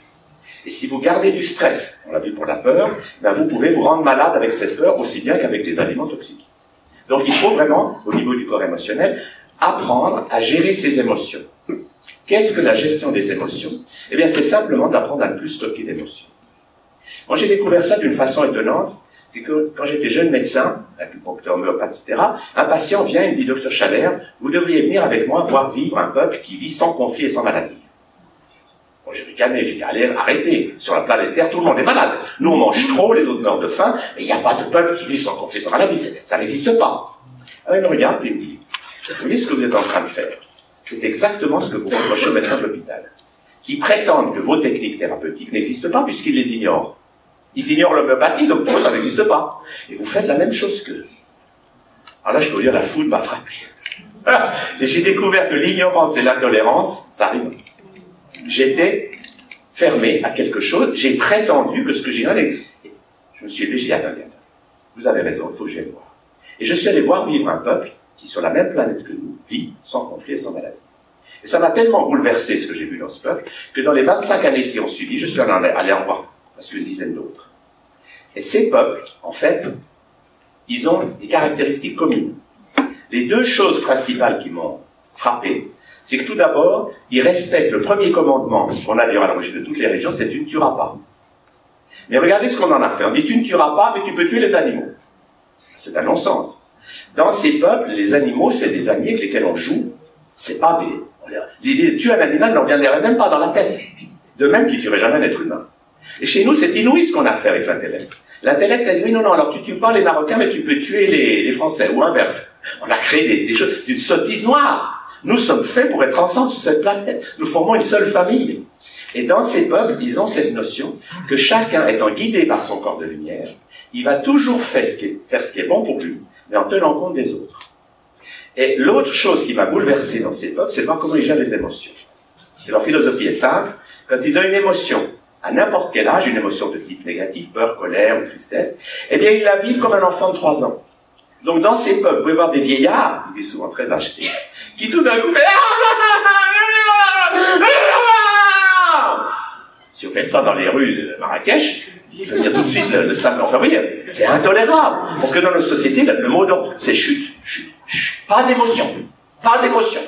Et si vous gardez du stress, on l'a vu pour la peur, ben vous pouvez vous rendre malade avec cette peur aussi bien qu'avec des aliments toxiques. Donc il faut vraiment, au niveau du corps émotionnel, apprendre à gérer ses émotions. Qu'est-ce que la gestion des émotions? Eh bien c'est simplement d'apprendre à ne plus stocker d'émotions. Moi j'ai découvert ça d'une façon étonnante, c'est que quand j'étais jeune médecin, acupuncteur, homéopathe, etc., un patient vient et me dit, docteur Chalère, vous devriez venir avec moi voir vivre un peuple qui vit sans conflit et sans maladie. Bon, j'ai ricané, j'ai dit, allez, arrêtez, sur la planète Terre, tout le monde est malade. Nous, on mange trop, les autres meurent de faim, mais il n'y a pas de peuple qui vit sans conflit et sans maladie, ça n'existe pas. Alors il me regarde et il me dit, vous voyez ce que vous êtes en train de faire? C'est exactement ce que vous reprochez aux médecins de l'hôpital, qui prétendent que vos techniques thérapeutiques n'existent pas puisqu'ils les ignorent. Ils ignorent l'homéopathie, donc pour eux, ça n'existe pas. Et vous faites la même chose qu'eux. Alors là, je peux vous dire, la foudre m'a frappé. Et j'ai découvert que l'ignorance et l'intolérance, ça arrive. J'étais fermé à quelque chose, j'ai prétendu que ce que j'ai allé. Je me suis dit, attendez, vous avez raison, il faut que je vienne voir. Et je suis allé voir vivre un peuple qui, sur la même planète que nous, vit sans conflit et sans maladie. Et ça m'a tellement bouleversé ce que j'ai vu dans ce peuple, que dans les 25 années qui ont suivi, je suis allé en voir, parce qu'une dizaine d'autres. Et ces peuples, en fait, ils ont des caractéristiques communes. Les 2 choses principales qui m'ont frappé, c'est que tout d'abord, ils respectent le premier commandement qu'on a d'ailleurs à l'origine de toutes les religions, c'est tu ne tueras pas. Mais regardez ce qu'on en a fait. On dit tu ne tueras pas, mais tu peux tuer les animaux. C'est un non-sens. Dans ces peuples, les animaux, c'est des amis avec lesquels on joue. C'est pas des... L'idée de tuer un animal n'en viendrait même pas dans la tête. De même qu'il ne tuerait jamais un être humain. Et chez nous, c'est inouï ce qu'on a fait avec l'intellect. L'intellect a dit, oui, non, alors tu tues pas les Marocains, mais tu peux tuer les Français, ou inverse. On a créé des choses d'une sottise noire. Nous sommes faits pour être ensemble sur cette planète. Nous formons une seule famille. Et dans ces peuples, ils ont cette notion que chacun étant guidé par son corps de lumière, il va toujours faire ce qui est bon pour lui, mais en tenant compte des autres. Et l'autre chose qui m'a bouleversé dans ces peuples, c'est de voir comment ils gèrent les émotions. Et leur philosophie est simple. Quand ils ont une émotion, à n'importe quel âge, une émotion de type négatif, peur, colère ou tristesse, eh bien, ils la vivent comme un enfant de 3 ans. Donc, dans ces peuples, vous pouvez voir des vieillards, il est souvent très acheté, qui tout d'un coup fait... Si vous faites ça dans les rues de Marrakech, il faut venir tout de suite le sable. Enfin, vous voyez, c'est intolérable. Parce que dans notre société, le mot d'ordre, c'est chut, chut, chut. Pas d'émotion. Pas d'émotion.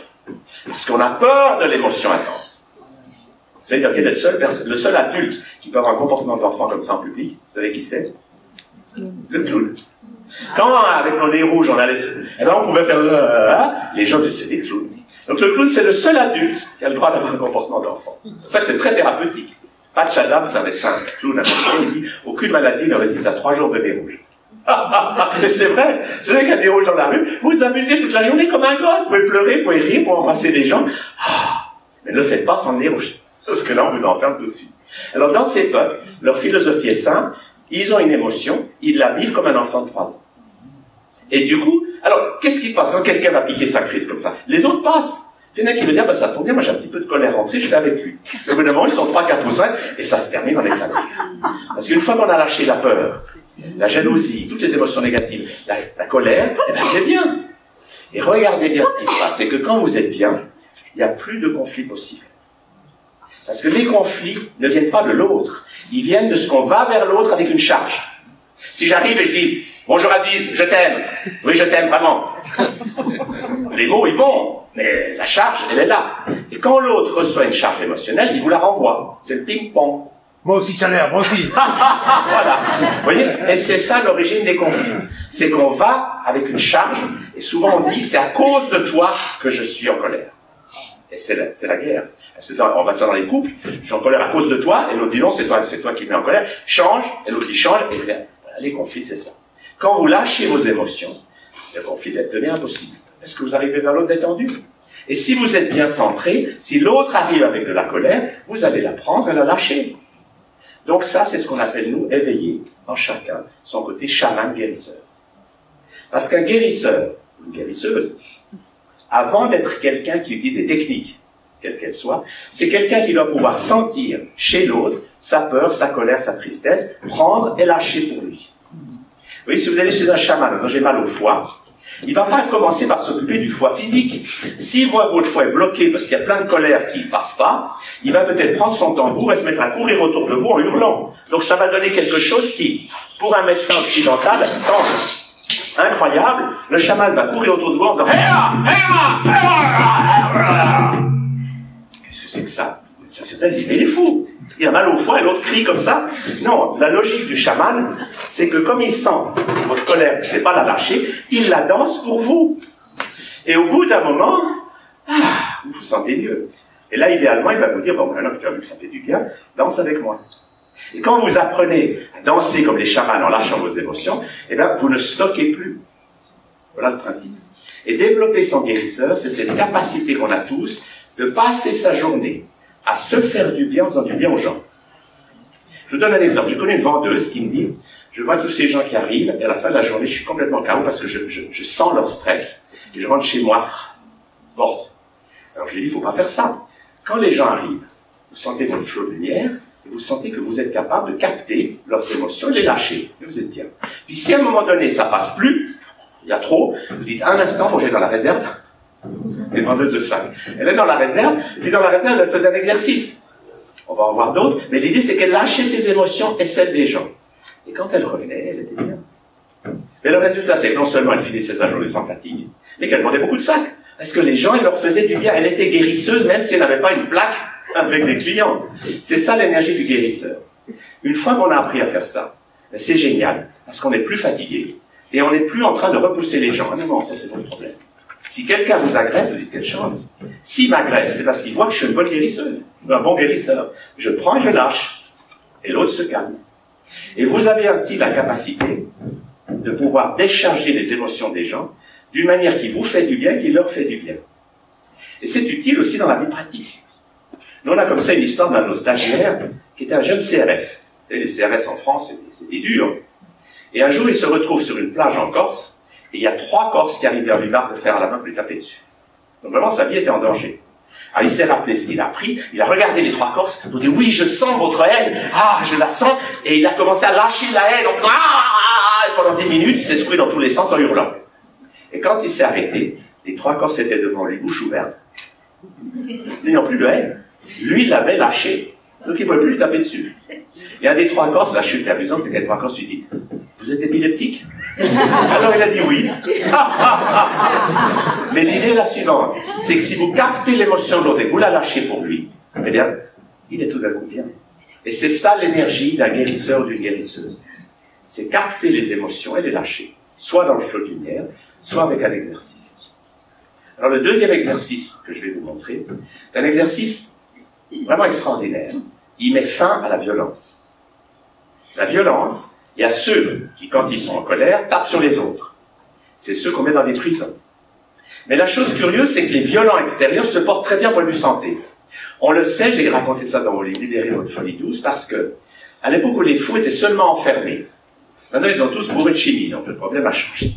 Parce qu'on a peur de l'émotion intense. Vous savez quel est le seul adulte qui peut avoir un comportement d'enfant comme ça en public? Vous savez qui c'est? Le clown. Quand, avec nos nez rouges, on allait... Eh ben, on pouvait faire... les gens disaient, c'est des clowns. Donc le clown, c'est le seul adulte qui a le droit d'avoir un comportement d'enfant. C'est pour ça que c'est très thérapeutique. Pat Chadam, c'est un médecin clown américain, il dit « Aucune maladie ne résiste à 3 jours de nez rouge. » Mais c'est vrai. Vous savez qu'il y a des rouges dans la rue, vous vous amusez toute la journée comme un gosse. Vous pouvez pleurer, vous pouvez rire, vous pouvez embrasser des gens. Mais ne le faites pas sans le nez rouge. Parce que là, on vous enferme tout de suite. Alors, dans ces peuples, leur philosophie est simple. Ils ont une émotion, ils la vivent comme un enfant de 3 ans. Et du coup, alors, qu'est-ce qui se passe quand quelqu'un va piquer sa crise comme ça? Les autres passent. Il y en a qui veut dire, bah, ça tombe bien, moi j'ai un petit peu de colère rentrée, je fais avec lui. Au bout d'un moment, ils sont 3, 4 ou 5, et ça se termine en éclat de rire. Parce qu'une fois qu'on a lâché la peur, la jalousie, toutes les émotions négatives, la colère, eh ben, c'est bien. Et regardez bien ce qui se passe, c'est que quand vous êtes bien, il n'y a plus de conflits possibles. Parce que les conflits ne viennent pas de l'autre, ils viennent de ce qu'on va vers l'autre avec une charge. Si j'arrive et je dis, bonjour Aziz, je t'aime. Oui, je t'aime vraiment. Les mots, ils vont, mais la charge, elle est là. Et quand l'autre reçoit une charge émotionnelle, il vous la renvoie. C'est le ping-pong. Moi aussi, Chaleur, moi aussi. Voilà. Vous voyez? Et c'est ça l'origine des conflits. C'est qu'on va avec une charge, et souvent on dit, c'est à cause de toi que je suis en colère. Et c'est la guerre. Parce que on va ça dans les couples, je suis en colère à cause de toi, et l'autre dit non, c'est toi qui me mets en colère. Change, et l'autre dit change, et voilà, les conflits, c'est ça. Quand vous lâchez vos émotions, le conflit devient impossible. Est-ce que vous arrivez vers l'autre détendu? Et si vous êtes bien centré, si l'autre arrive avec de la colère, vous allez la prendre et la lâcher. Donc ça, c'est ce qu'on appelle, nous, éveiller en chacun son côté chaman guérisseur. Parce qu'un guérisseur, une guérisseuse, avant d'être quelqu'un qui utilise des techniques, quelles qu'elles soient, c'est quelqu'un qui doit pouvoir sentir chez l'autre sa peur, sa colère, sa tristesse, prendre et lâcher pour lui. Vous voyez, si vous allez chez un chaman, j'ai mal au foie, il ne va pas commencer par s'occuper du foie physique. S'il voit que votre foie est bloqué parce qu'il y a plein de colère qui ne passe pas, il va peut-être prendre son tambour et se mettre à courir autour de vous en hurlant. Donc ça va donner quelque chose qui, pour un médecin occidental, semble incroyable. Le chaman va courir autour de vous en disant « Qu'est-ce que c'est que ça? Ça s'appelle, il est fou. Il a mal au foie et l'autre crie comme ça. » Non, la logique du chaman, c'est que comme il sent votre colère, vous ne pouvez pas la lâcher, il la danse pour vous. Et au bout d'un moment, vous vous sentez mieux. Et là, idéalement, il va vous dire, bon, maintenant que tu as vu que ça fait du bien, danse avec moi. Et quand vous apprenez à danser comme les chamans en lâchant vos émotions, eh bien, vous ne stockez plus. Voilà le principe. Et développer son guérisseur, c'est cette capacité qu'on a tous de passer sa journée à se faire du bien en faisant du bien aux gens. Je vous donne un exemple. J'ai connu une vendeuse qui me dit, je vois tous ces gens qui arrivent, et à la fin de la journée, je suis complètement KO parce que je sens leur stress, et je rentre chez moi, forte. Alors je lui dis, il ne faut pas faire ça. Quand les gens arrivent, vous sentez votre flot de lumière, et vous sentez que vous êtes capable de capter leurs émotions, les lâcher, et vous êtes bien. Puis si à un moment donné, ça passe plus, il y a trop, vous dites, un instant, il faut que j'aille dans la réserve. C'est une vendeuse de 5. Elle est dans la réserve, et puis dans la réserve, elle faisait un exercice. On va en voir d'autres, mais l'idée, c'est qu'elle lâchait ses émotions et celles des gens. Et quand elle revenait, elle était bien. Mais le résultat, c'est que non seulement elle finissait sa journée sans fatigue, mais qu'elle vendait beaucoup de sacs. Parce que les gens, elle leur faisait du bien. Elle était guérisseuse, même si elle n'avait pas une plaque avec des clients. C'est ça l'énergie du guérisseur. Une fois qu'on a appris à faire ça, c'est génial, parce qu'on n'est plus fatigué, et on n'est plus en train de repousser les gens. Ah non, ça c'est votre problème. Si quelqu'un vous agresse, vous dites quelle chance. S'il m'agresse, c'est parce qu'il voit que je suis une bonne guérisseuse, un bon guérisseur. Je prends et je lâche, et l'autre se calme. Et vous avez ainsi la capacité de pouvoir décharger les émotions des gens d'une manière qui vous fait du bien, qui leur fait du bien. Et c'est utile aussi dans la vie pratique. Nous, on a comme ça une histoire d'un de nos stagiaires qui était un jeune CRS. Vous savez, les CRS en France, c'était dur. Et un jour, il se retrouve sur une plage en Corse, et il y a 3 Corses qui arrivent vers lui barre de fer à la main pour lui taper dessus. Donc vraiment, sa vie était en danger. Alors il s'est rappelé ce qu'il a appris, il a regardé les 3 Corses, il a dit, oui, je sens votre haine, je la sens, et il a commencé à lâcher la haine en faisant, et pendant 10 minutes, il s'est secoué dans tous les sens en hurlant. Et quand il s'est arrêté, les 3 Corses étaient devant lui, bouche ouverte, n'ayant plus de haine. Lui, il l'avait lâché, donc il ne pouvait plus lui taper dessus. Et un des 3 Corses, la chute est amusante, c'est qu'un des 3 Corses lui dit, vous êtes épileptique? Alors il a dit oui. Mais l'idée est la suivante, c'est que si vous captez l'émotion de l'autre et que vous la lâchez pour lui, eh bien, il est tout d'un coup bien. Et c'est ça l'énergie d'un guérisseur ou d'une guérisseuse. C'est capter les émotions et les lâcher, soit dans le flot de lumière, soit avec un exercice. Alors le deuxième exercice que je vais vous montrer, c'est un exercice vraiment extraordinaire. Il met fin à la violence. La violence, il y a ceux qui, quand ils sont en colère, tapent sur les autres. C'est ceux qu'on met dans des prisons. Mais la chose curieuse, c'est que les violents extérieurs se portent très bien pour point de vue santé. On le sait, j'ai raconté ça dans mon livre Libérer votre folie douce, parce que À l'époque où les fous étaient seulement enfermés. Maintenant, ils ont tous bourré de chimie, donc le problème a changé.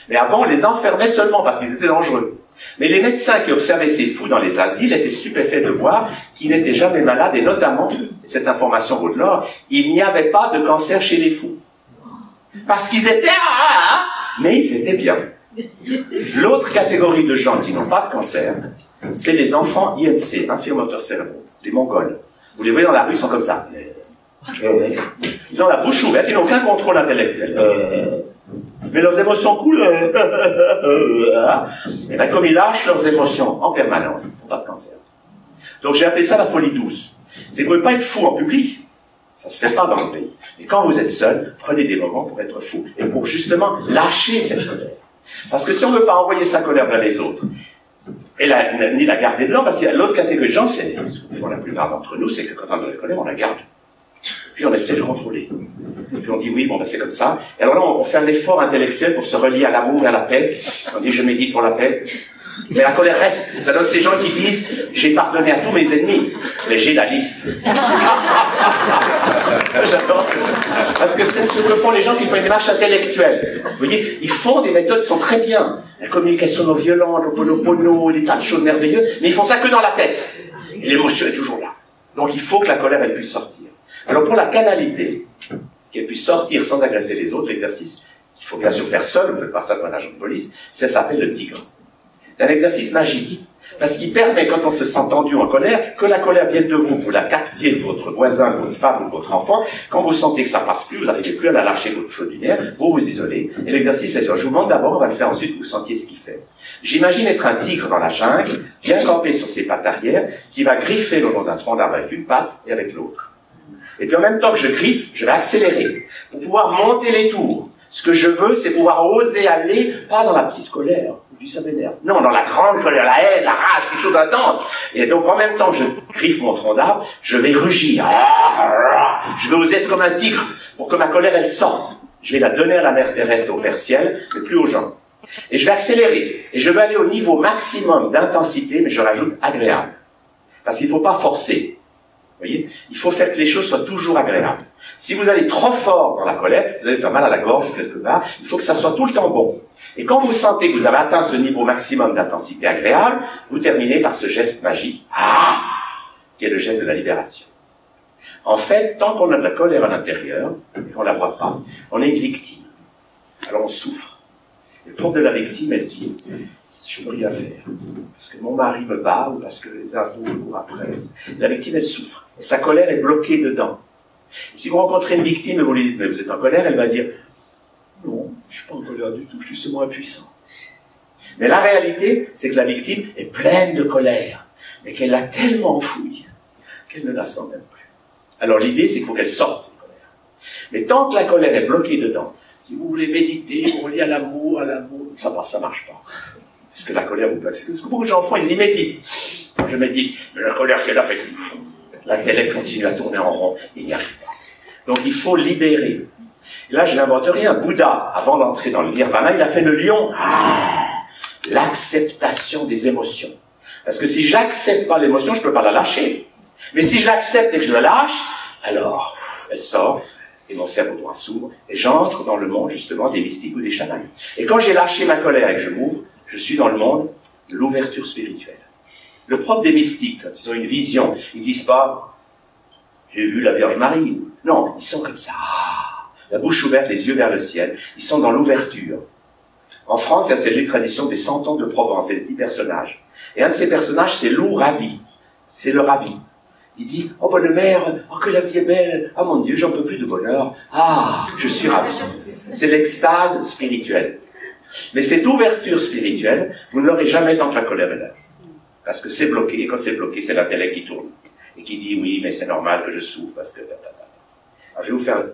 Mais avant, on les enfermait seulement parce qu'ils étaient dangereux. Mais les médecins qui observaient ces fous dans les asiles étaient stupéfaits de voir qu'ils n'étaient jamais malades, et notamment, cette information vaut de l'or, il n'y avait pas de cancer chez les fous. Parce qu'ils étaient mais ils étaient bien. L'autre catégorie de gens qui n'ont pas de cancer, c'est les enfants IMC, infirmes moteurs cérébraux, les Mongols. Vous les voyez dans la rue, ils sont comme ça. Ils ont la bouche ouverte, ils n'ont aucun contrôle intellectuel. Mais leurs émotions coulent. Et bien, comme ils lâchent leurs émotions en permanence, ils ne font pas de cancer. Donc j'ai appelé ça la folie douce. C'est que vous ne pouvez pas être fou en public. Ça ne se fait pas dans le pays. Mais quand vous êtes seul, prenez des moments pour être fou et pour justement lâcher cette colère. Parce que si on ne veut pas envoyer sa colère vers les autres, et ni la garder dedans, parce qu'il y a l'autre catégorie de gens, c'est ce que font la plupart d'entre nous, c'est que quand on a de la colère, on la garde. Puis on essaie de contrôler. Et puis on dit oui, bon ben c'est comme ça. Et alors là, on fait un effort intellectuel pour se relier à l'amour et à la paix. On dit je médite pour la paix. Mais la colère reste. Ça donne ces gens qui disent j'ai pardonné à tous mes ennemis, mais j'ai la liste. J'adore ça. Parce que c'est ce que font les gens qui font une démarche intellectuelle. Vous voyez, ils font des méthodes qui sont très bien. La communication non violente, le ponopono, des tas de choses merveilleuses, mais ils font ça que dans la tête. Et l'émotion est toujours là. Donc il faut que la colère elle puisse sortir. Alors pour la canaliser, qu'elle puisse sortir sans agresser les autres, l'exercice qu'il faut bien sûr faire seul, vous ne faites pas ça pour un agent de police, ça s'appelle le tigre. C'est un exercice magique, parce qu'il permet, quand on se sent tendu en colère, que la colère vienne de vous, vous la captiez de votre voisin, de votre femme ou de votre enfant. Quand vous sentez que ça passe plus, vous n'arrivez plus à la lâcher de votre feu lunaire, vous vous isolez, et l'exercice est sûr. Je vous demande d'abord, on va le faire ensuite, vous sentiez ce qu'il fait. J'imagine être un tigre dans la jungle, bien campé sur ses pattes arrière, qui va griffer le long d'un tronc d'arbre avec une patte et avec l'autre. Et puis en même temps que je griffe, je vais accélérer, pour pouvoir monter les tours. Ce que je veux, c'est pouvoir oser aller, pas dans la petite colère, ça m'énerve. Non, dans la grande colère, la haine, la rage, quelque chose d'intense. Et donc, en même temps que je griffe mon tronc d'arbre, je vais rugir. Je vais oser être comme un tigre, pour que ma colère, elle sorte. Je vais la donner à la mère terrestre, au Père Ciel, mais plus aux gens. Et je vais accélérer. Et je vais aller au niveau maximum d'intensité, mais je rajoute agréable. Parce qu'il ne faut pas forcer. Vous voyez? Il faut faire que les choses soient toujours agréables. Si vous allez trop fort dans la colère, vous allez faire mal à la gorge quelque part. Il faut que ça soit tout le temps bon. Et quand vous sentez que vous avez atteint ce niveau maximum d'intensité agréable, vous terminez par ce geste magique, qui est le geste de la libération. En fait, tant qu'on a de la colère à l'intérieur, et qu'on ne la voit pas, on est une victime. Alors on souffre. Et pour de la victime, elle dit, je n'ai rien à faire. Parce que mon mari me bat, ou parce que les impôts me courent après. La victime, elle souffre. Et sa colère est bloquée dedans. Et si vous rencontrez une victime et vous lui dites, mais vous êtes en colère, elle va dire, non, je ne suis pas en colère du tout, je suis seulement impuissant. Mais la réalité, c'est que la victime est pleine de colère, mais qu'elle l'a tellement enfouie qu'elle ne la sent même plus. Alors l'idée, c'est qu'il faut qu'elle sorte, cette colère. Mais tant que la colère est bloquée dedans, si vous voulez méditer, vous reliez à l'amour, ça marche pas. Parce que la colère vous passe. Parce que beaucoup de gens font, ils disent, médite. Moi, je médite, mais la colère qu'elle a fait, l'intellect continue à tourner en rond, il n'y arrive pas. Donc il faut libérer. Et là, je n'invente rien. Bouddha, avant d'entrer dans le nirvana, il a fait le lion. L'acceptation des émotions. Parce que si j'accepte pas l'émotion, je peux pas la lâcher. Mais si je l'accepte et que je la lâche, alors, elle sort, et mon cerveau droit s'ouvre, et j'entre dans le monde, justement, des mystiques ou des chamans. Et quand j'ai lâché ma colère et que je m'ouvre, je suis dans le monde de l'ouverture spirituelle. Le propre des mystiques, quand ils ont une vision, ils disent pas, j'ai vu la Vierge Marie. Non, ils sont comme ça. La bouche ouverte, les yeux vers le ciel. Ils sont dans l'ouverture. En France, il y a cette jolie tradition des 100 ans de Provence, c'est des 10 personnages. Et un de ces personnages, c'est Loup Ravi. C'est le Ravi. Il dit, oh bonne mère, oh que la vie est belle, ah mon Dieu, j'en peux plus de bonheur, je suis ravi. C'est l'extase spirituelle. Mais cette ouverture spirituelle, vous ne l'aurez jamais tant que la colère est là. Parce que c'est bloqué, et quand c'est bloqué, c'est l'intellect qui tourne. Et qui dit, oui, mais c'est normal que je souffre, parce que... Alors je vais vous faire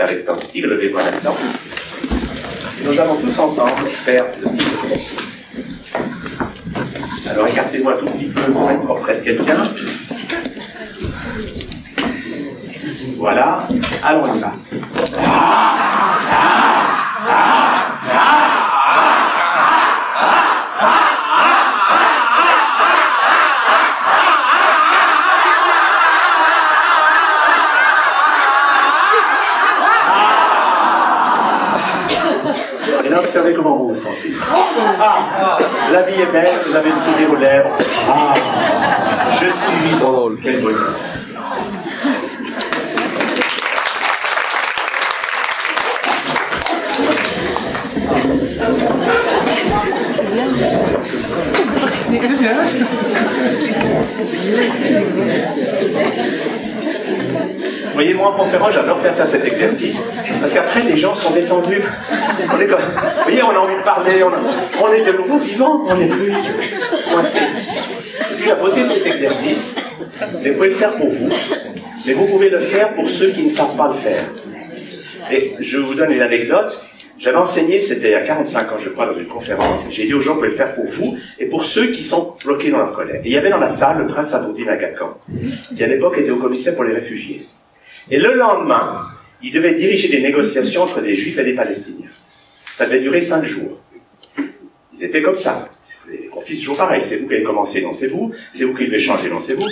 l'exemple du tigre, levez-vous un instant. Et nous allons tous ensemble faire le tigre. Alors écartez-vous un tout petit peu pour être auprès de quelqu'un. Voilà, allons y va. savez comment vous vous sentez. Ah, la vie est belle, vous avez le sourire aux lèvres. Ah, je suis drôle. Quel bruit. Vous voyez, moi en conférence, j'adore faire cet exercice, parce qu'après les gens sont détendus. On est comme... Vous voyez, on a envie de parler, on est de nouveau vivant, on n'est plus coincé. Et puis la beauté de cet exercice, c'est que vous pouvez le faire pour vous, mais vous pouvez le faire pour ceux qui ne savent pas le faire. Et je vous donne une anecdote. J'avais enseigné, c'était il y a 45 ans, je crois, dans une conférence. J'ai dit aux gens, vous pouvez le faire pour vous et pour ceux qui sont bloqués dans leur colère. Et il y avait dans la salle le prince Aboudin Aga Khan, qui à l'époque était au commissaire pour les réfugiés. Et le lendemain, il devait diriger des négociations entre des Juifs et des Palestiniens. Ça devait durer 5 jours. Ils étaient comme ça. On fit toujours pareil. C'est vous qui avez commencé, non c'est vous. C'est vous qui devez changer, non c'est vous.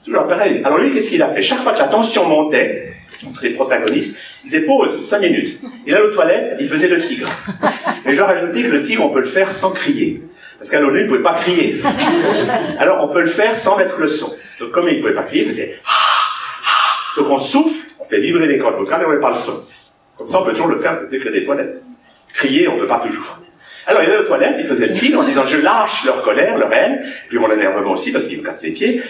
Toujours pareil. Alors lui, qu'est-ce qu'il a fait? Chaque fois que la tension montait, entre les protagonistes, il disait pause, 5 minutes. Il allait aux toilettes, il faisait le tigre. Mais je dois rajouter que le tigre, on peut le faire sans crier. Parce qu'à l'ONU, il ne pouvait pas crier. Alors on peut le faire sans mettre le son. Donc comme il ne pouvait pas crier, il faisait... Donc on souffle, on fait vibrer les cordes vocales et on met pas le son. Comme ça, on peut toujours le faire dès qu'il y a des toilettes. Crier, on ne peut pas toujours. Alors il allait aux toilettes, il faisait le tigre en disant je lâche leur colère, leur haine, puis mon énervement aussi parce qu'il me casse les pieds.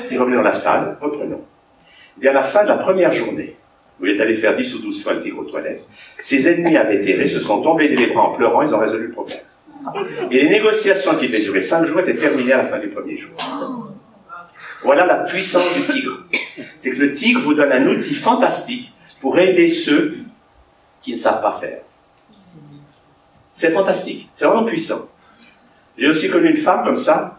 Il revenait dans la salle, reprenons. Et à la fin de la première journée, où il est allé faire 10 ou 12 fois le tigre aux toilettes, ses ennemis atterrés se sont tombés les bras en pleurant, ils ont résolu le problème. Et les négociations qui devaient durer 5 jours étaient terminées à la fin du premier jour. Voilà la puissance du tigre. C'est que le tigre vous donne un outil fantastique pour aider ceux qui ne savent pas faire. C'est fantastique, c'est vraiment puissant. J'ai aussi connu une femme comme ça,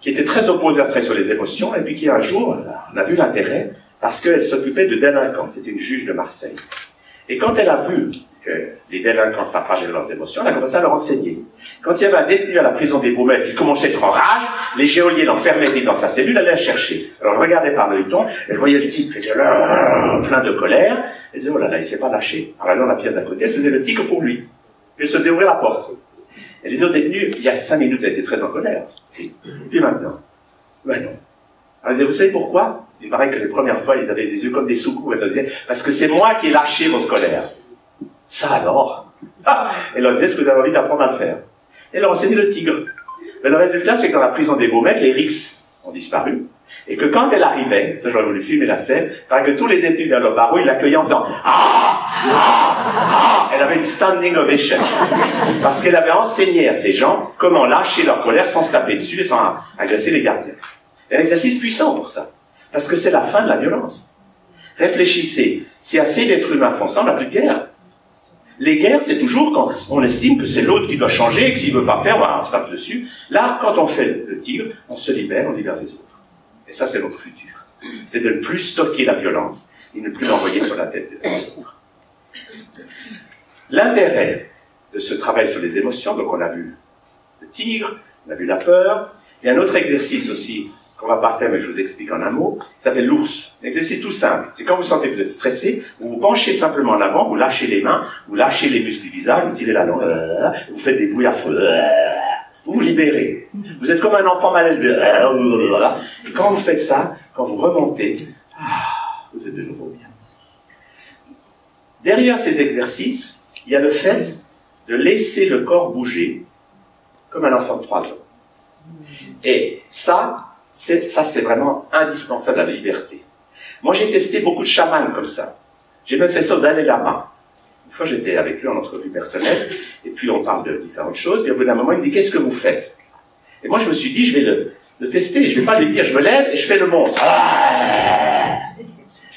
qui était très opposée à ce trait sur les émotions, et puis qui un jour, on a vu l'intérêt, parce qu'elle s'occupait de délinquants, c'était une juge de Marseille. Et quand elle a vu que les délinquants s'approchaient de leurs émotions, elle a commencé à leur enseigner. Quand il y avait un détenu à la prison des Baumettes qui commençait à être en rage, les geôliers l'enfermaient dans sa cellule, allaient la chercher. Alors elle regardait par l'œilleton, elle voyait le type qui était là, plein de colère, elle disait, oh là là, il s'est pas lâché. Alors elle dans la pièce d'à côté, elle faisait le tigre pour lui. Elle se faisait ouvrir la porte. Elle disait au détenu, il y a 5 minutes, elle était très en colère. Et puis maintenant, ben non. Alors elle disait, vous savez pourquoi? Il paraît que les premières fois, ils avaient des yeux comme des soucoupes. Elle disait, parce que c'est moi qui ai lâché votre colère. Ça alors? Elle leur disait, est-ce que vous avez envie d'apprendre à le faire? Elle leur enseignait le tigre. Mais le résultat, c'est que dans la prison des Baumettes, les rixes ont disparu. Et que quand elle arrivait, ça j'aurais voulu filmer la scène, parce que tous les détenus dans le barreau, ils l'accueillaient en disant « Ah! Ah! Ah !» Elle avait une standing ovation. Parce qu'elle avait enseigné à ces gens comment lâcher leur colère sans se taper dessus et sans agresser les gardiens. C'est un exercice puissant pour ça. Parce que c'est la fin de la violence. Réfléchissez, si assez d'êtres humains font ça, on n'a plus de guerre. Les guerres, c'est toujours quand on estime que c'est l'autre qui doit changer et que s'il ne veut pas faire, on se tape dessus. Là, quand on fait le tigre, on se libère, on libère les autres. Et ça, c'est notre futur. C'est de ne plus stocker la violence et ne plus l'envoyer sur la tête des autres. L'intérêt de ce travail sur les émotions, donc on a vu le tigre, on a vu la peur, il y a un autre exercice aussi qu'on ne va pas faire, mais que je vous explique en un mot, qui s'appelle l'ours. Un exercice tout simple. C'est quand vous sentez que vous êtes stressé, vous vous penchez simplement en avant, vous lâchez les mains, vous lâchez les muscles du visage, vous tirez la langue, vous faites des bruits affreux. Vous vous libérez. Vous êtes comme un enfant malade. Et quand vous faites ça, quand vous remontez, vous êtes de nouveau bien. Derrière ces exercices, il y a le fait de laisser le corps bouger comme un enfant de 3 ans. Et ça, c'est vraiment indispensable à la liberté. Moi, j'ai testé beaucoup de chamans comme ça. J'ai même fait ça au Dalai Lama. Une fois, j'étais avec lui en entrevue personnelle, et puis on parle de différentes choses, et au bout d'un moment, il me dit, qu'est-ce que vous faites? Et moi, je me suis dit, je vais le tester, je vais pas lui dire, je me lève et je fais le monstre.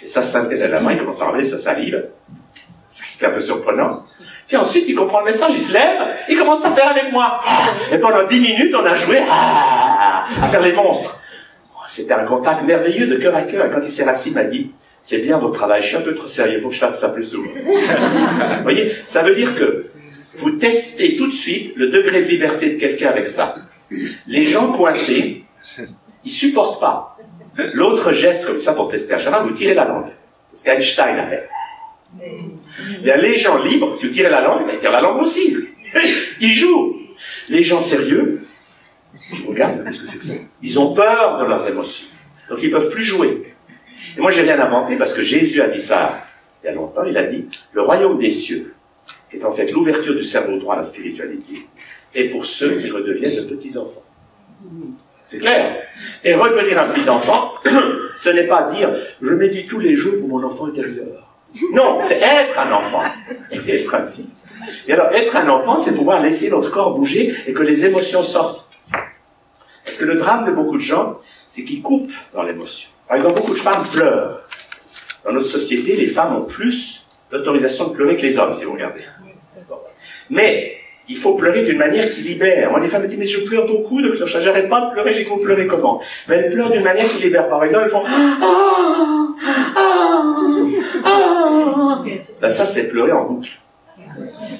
Et ça, c'est un Dalai Lama, il commence à ramener sa salive. C'était un peu surprenant. Puis ensuite, il comprend le message, il se lève, il commence à faire avec moi. Et pendant 10 minutes, on a joué à faire les monstres. C'était un contact merveilleux de cœur à cœur. Et quand il s'est assis, il m'a dit, c'est bien votre travail, je suis un peu trop sérieux, il faut que je fasse ça plus souvent. Vous voyez, ça veut dire que vous testez tout de suite le degré de liberté de quelqu'un avec ça. Les gens coincés, ils supportent pas. L'autre geste comme ça pour tester un chaman, vous tirez la langue. C'est ce qu'Einstein a fait. Il y a les gens libres, si vous tirez la langue, ils tirent la langue aussi. Ils jouent. Les gens sérieux, regarde, qu'est-ce que c'est que ça? Ils ont peur de leurs émotions. Donc ils ne peuvent plus jouer. Et moi, j'ai rien inventé parce que Jésus a dit ça il y a longtemps. Il a dit, le royaume des cieux, qui est en fait l'ouverture du cerveau droit à la spiritualité, est pour ceux qui redeviennent de petits enfants. C'est clair. Et redevenir un petit enfant, ce n'est pas dire, je médite tous les jours pour mon enfant intérieur. Non, c'est être un enfant. Être ainsi. Et alors, être un enfant, c'est pouvoir laisser notre corps bouger et que les émotions sortent. Parce que le drame de beaucoup de gens, c'est qu'ils coupent dans l'émotion. Par exemple, beaucoup de femmes pleurent. Dans notre société, les femmes ont plus l'autorisation de pleurer que les hommes, si vous regardez. Mais, il faut pleurer d'une manière qui libère. Moi, les femmes me disent, mais je pleure beaucoup, docteur, j'arrête pas de pleurer, j'ai compris pleurer comment? Mais elles pleurent d'une manière qui libère. Par exemple, elles font, ben, ça, c'est pleurer en boucle.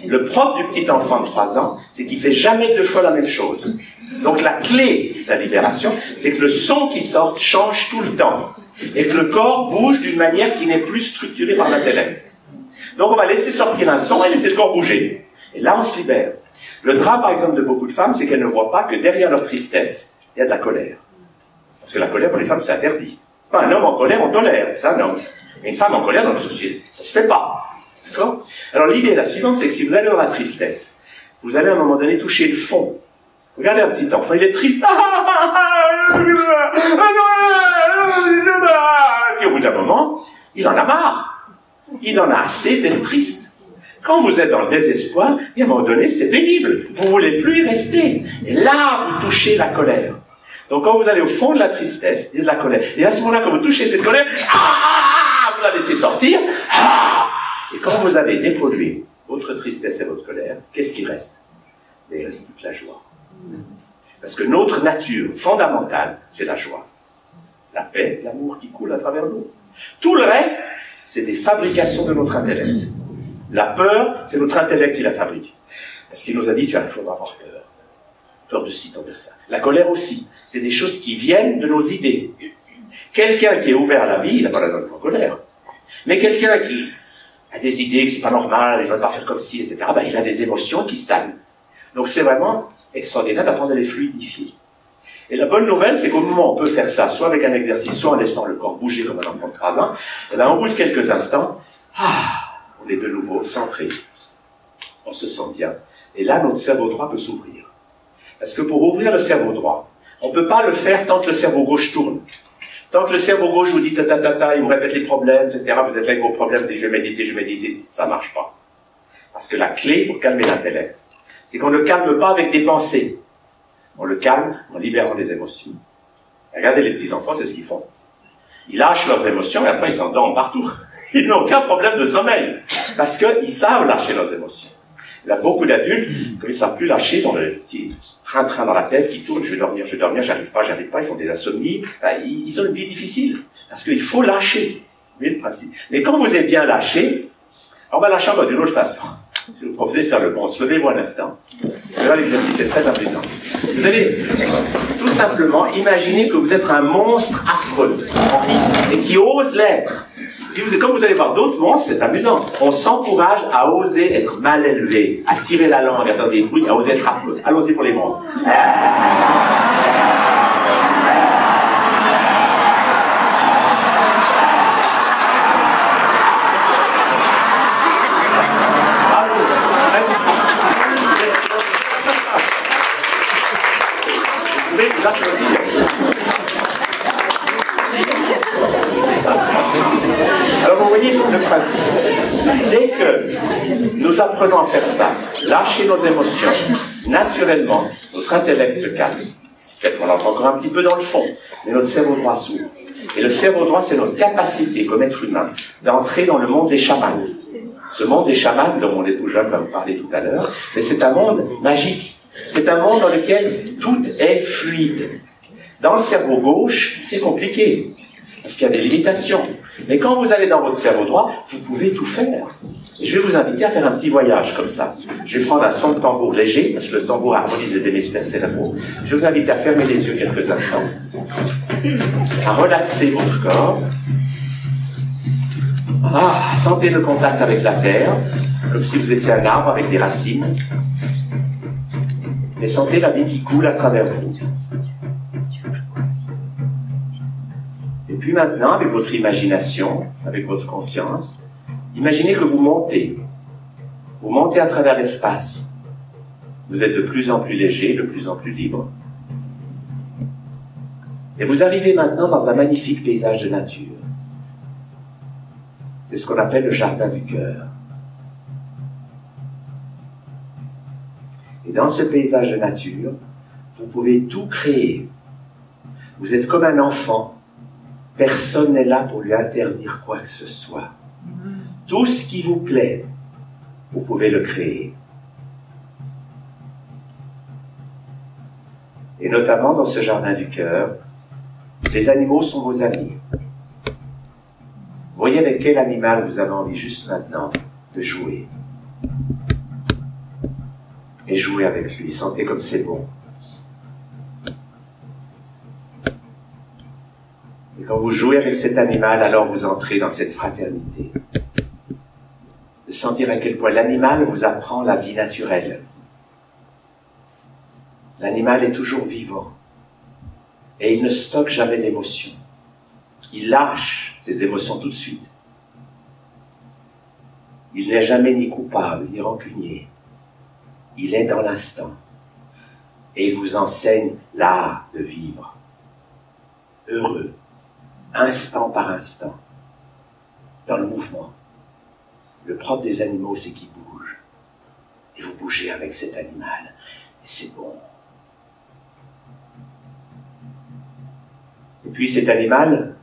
Le propre du petit enfant de 3 ans, c'est qu'il fait jamais 2 fois la même chose. Donc la clé de la libération, c'est que le son qui sort change tout le temps. Et que le corps bouge d'une manière qui n'est plus structurée par l'intellect. Donc on va laisser sortir un son et laisser le corps bouger. Et là, on se libère. Le drame, par exemple, de beaucoup de femmes, c'est qu'elles ne voient pas que derrière leur tristesse, il y a de la colère. Parce que la colère, pour les femmes, c'est interdit. Pas un homme en colère, on tolère. C'est un homme. Mais une femme en colère dans notre société, ça se fait pas. D'accord? Alors l'idée est la suivante, c'est que si vous allez dans la tristesse, vous allez à un moment donné toucher le fond. Regardez un petit enfant, il est triste. Puis au bout d'un moment, il en a marre. Il en a assez d'être triste. Quand vous êtes dans le désespoir, à un moment donné, c'est pénible. Vous voulez plus y rester. Et là, vous touchez la colère. Donc quand vous allez au fond de la tristesse, il y a de la colère. Et à ce moment-là, quand vous touchez cette colère, vous la laissez sortir. Et quand vous avez dépollué votre tristesse et votre colère, qu'est-ce qui reste? Il reste toute la joie. Parce que notre nature fondamentale, c'est la joie. La paix, l'amour qui coule à travers nous. Tout le reste, c'est des fabrications de notre intellect. La peur, c'est notre intellect qui la fabrique. Parce qu'il nous a dit, il faut avoir peur. Peur de ci, peur de ça. La colère aussi. C'est des choses qui viennent de nos idées. Quelqu'un qui est ouvert à la vie, il n'a pas besoin d'être en colère. Mais quelqu'un qui a des idées que c'est pas normal, il ne va pas faire comme ci, etc., ben, il a des émotions qui stagnent. Donc c'est vraiment extraordinaire d'apprendre à les fluidifier. Et la bonne nouvelle, c'est qu'au moment où on peut faire ça, soit avec un exercice, soit en laissant le corps bouger comme un enfant de 3 ans, et ben, au bout de quelques instants, on est de nouveau centré. On se sent bien. Et là, notre cerveau droit peut s'ouvrir. Parce que pour ouvrir le cerveau droit, on ne peut pas le faire tant que le cerveau gauche tourne. Tant que le cerveau gauche vous dit ta, il vous répète les problèmes, etc., vous êtes avec vos problèmes, je vais méditer, ça ne marche pas. Parce que la clé pour calmer l'intellect, c'est qu'on ne le calme pas avec des pensées. On le calme en libérant les émotions. Regardez les petits-enfants, c'est ce qu'ils font. Ils lâchent leurs émotions et après ils s'endorment partout. Ils n'ont aucun problème de sommeil. Parce qu'ils savent lâcher leurs émotions. Il y a beaucoup d'adultes, comme ils ne savent plus lâcher, ils ont le petit train-train dans la tête qui tourne, je vais dormir, j'arrive pas, ils font des insomnies. Enfin, ils ont une vie difficile. Parce qu'il faut lâcher. Vous voyez le principe. Mais quand vous êtes bien lâché, on va lâcher d'une autre façon. Je vais vous proposer de faire le bon. Levez-vous un instant. Là, l'exercice est très amusant. Vous allez tout simplement imaginer que vous êtes un monstre affreux et qui ose l'être. Comme vous allez voir d'autres monstres, c'est amusant. On s'encourage à oser être mal élevé, à tirer la langue, à faire des bruits, à oser être affreux. Allons-y pour les monstres. Alors vous voyez le principe. Dès que nous apprenons à faire ça, lâcher nos émotions, naturellement, notre intellect se calme. Peut-être qu'on l'entend encore un petit peu dans le fond, mais notre cerveau droit s'ouvre. Et le cerveau droit, c'est notre capacité comme être humain d'entrer dans le monde des chamans. Ce monde des chamans, dont mon époux Jeanne va vous parler tout à l'heure, mais c'est un monde magique. C'est un monde dans lequel tout est fluide. Dans le cerveau gauche, c'est compliqué, parce qu'il y a des limitations. Mais quand vous allez dans votre cerveau droit, vous pouvez tout faire. Et je vais vous inviter à faire un petit voyage comme ça. Je vais prendre un son de tambour léger, parce que le tambour harmonise les hémisphères cérébraux. Je vais vous inviter à fermer les yeux quelques instants, à relaxer votre corps. Sentez le contact avec la terre, comme si vous étiez un arbre avec des racines. Et sentez la vie qui coule à travers vous. Et puis maintenant, avec votre imagination, avec votre conscience, imaginez que vous montez. Vous montez à travers l'espace. Vous êtes de plus en plus léger, de plus en plus libre. Et vous arrivez maintenant dans un magnifique paysage de nature. C'est ce qu'on appelle le jardin du cœur. Et dans ce paysage de nature, vous pouvez tout créer. Vous êtes comme un enfant. Personne n'est là pour lui interdire quoi que ce soit. Tout ce qui vous plaît, vous pouvez le créer. Et notamment dans ce jardin du cœur, les animaux sont vos amis. Voyez avec quel animal vous avez envie juste maintenant de jouer. Et jouer avec lui, sentez comme c'est bon. Et quand vous jouez avec cet animal, alors vous entrez dans cette fraternité. De sentir à quel point l'animal vous apprend la vie naturelle. L'animal est toujours vivant. Et il ne stocke jamais d'émotions. Il lâche ses émotions tout de suite. Il n'est jamais ni coupable, ni rancunier. Il est dans l'instant. Et il vous enseigne l'art de vivre. Heureux, instant par instant, dans le mouvement. Le propre des animaux, c'est qu'ils bougent. Et vous bougez avec cet animal. Et c'est bon. Et puis cet animal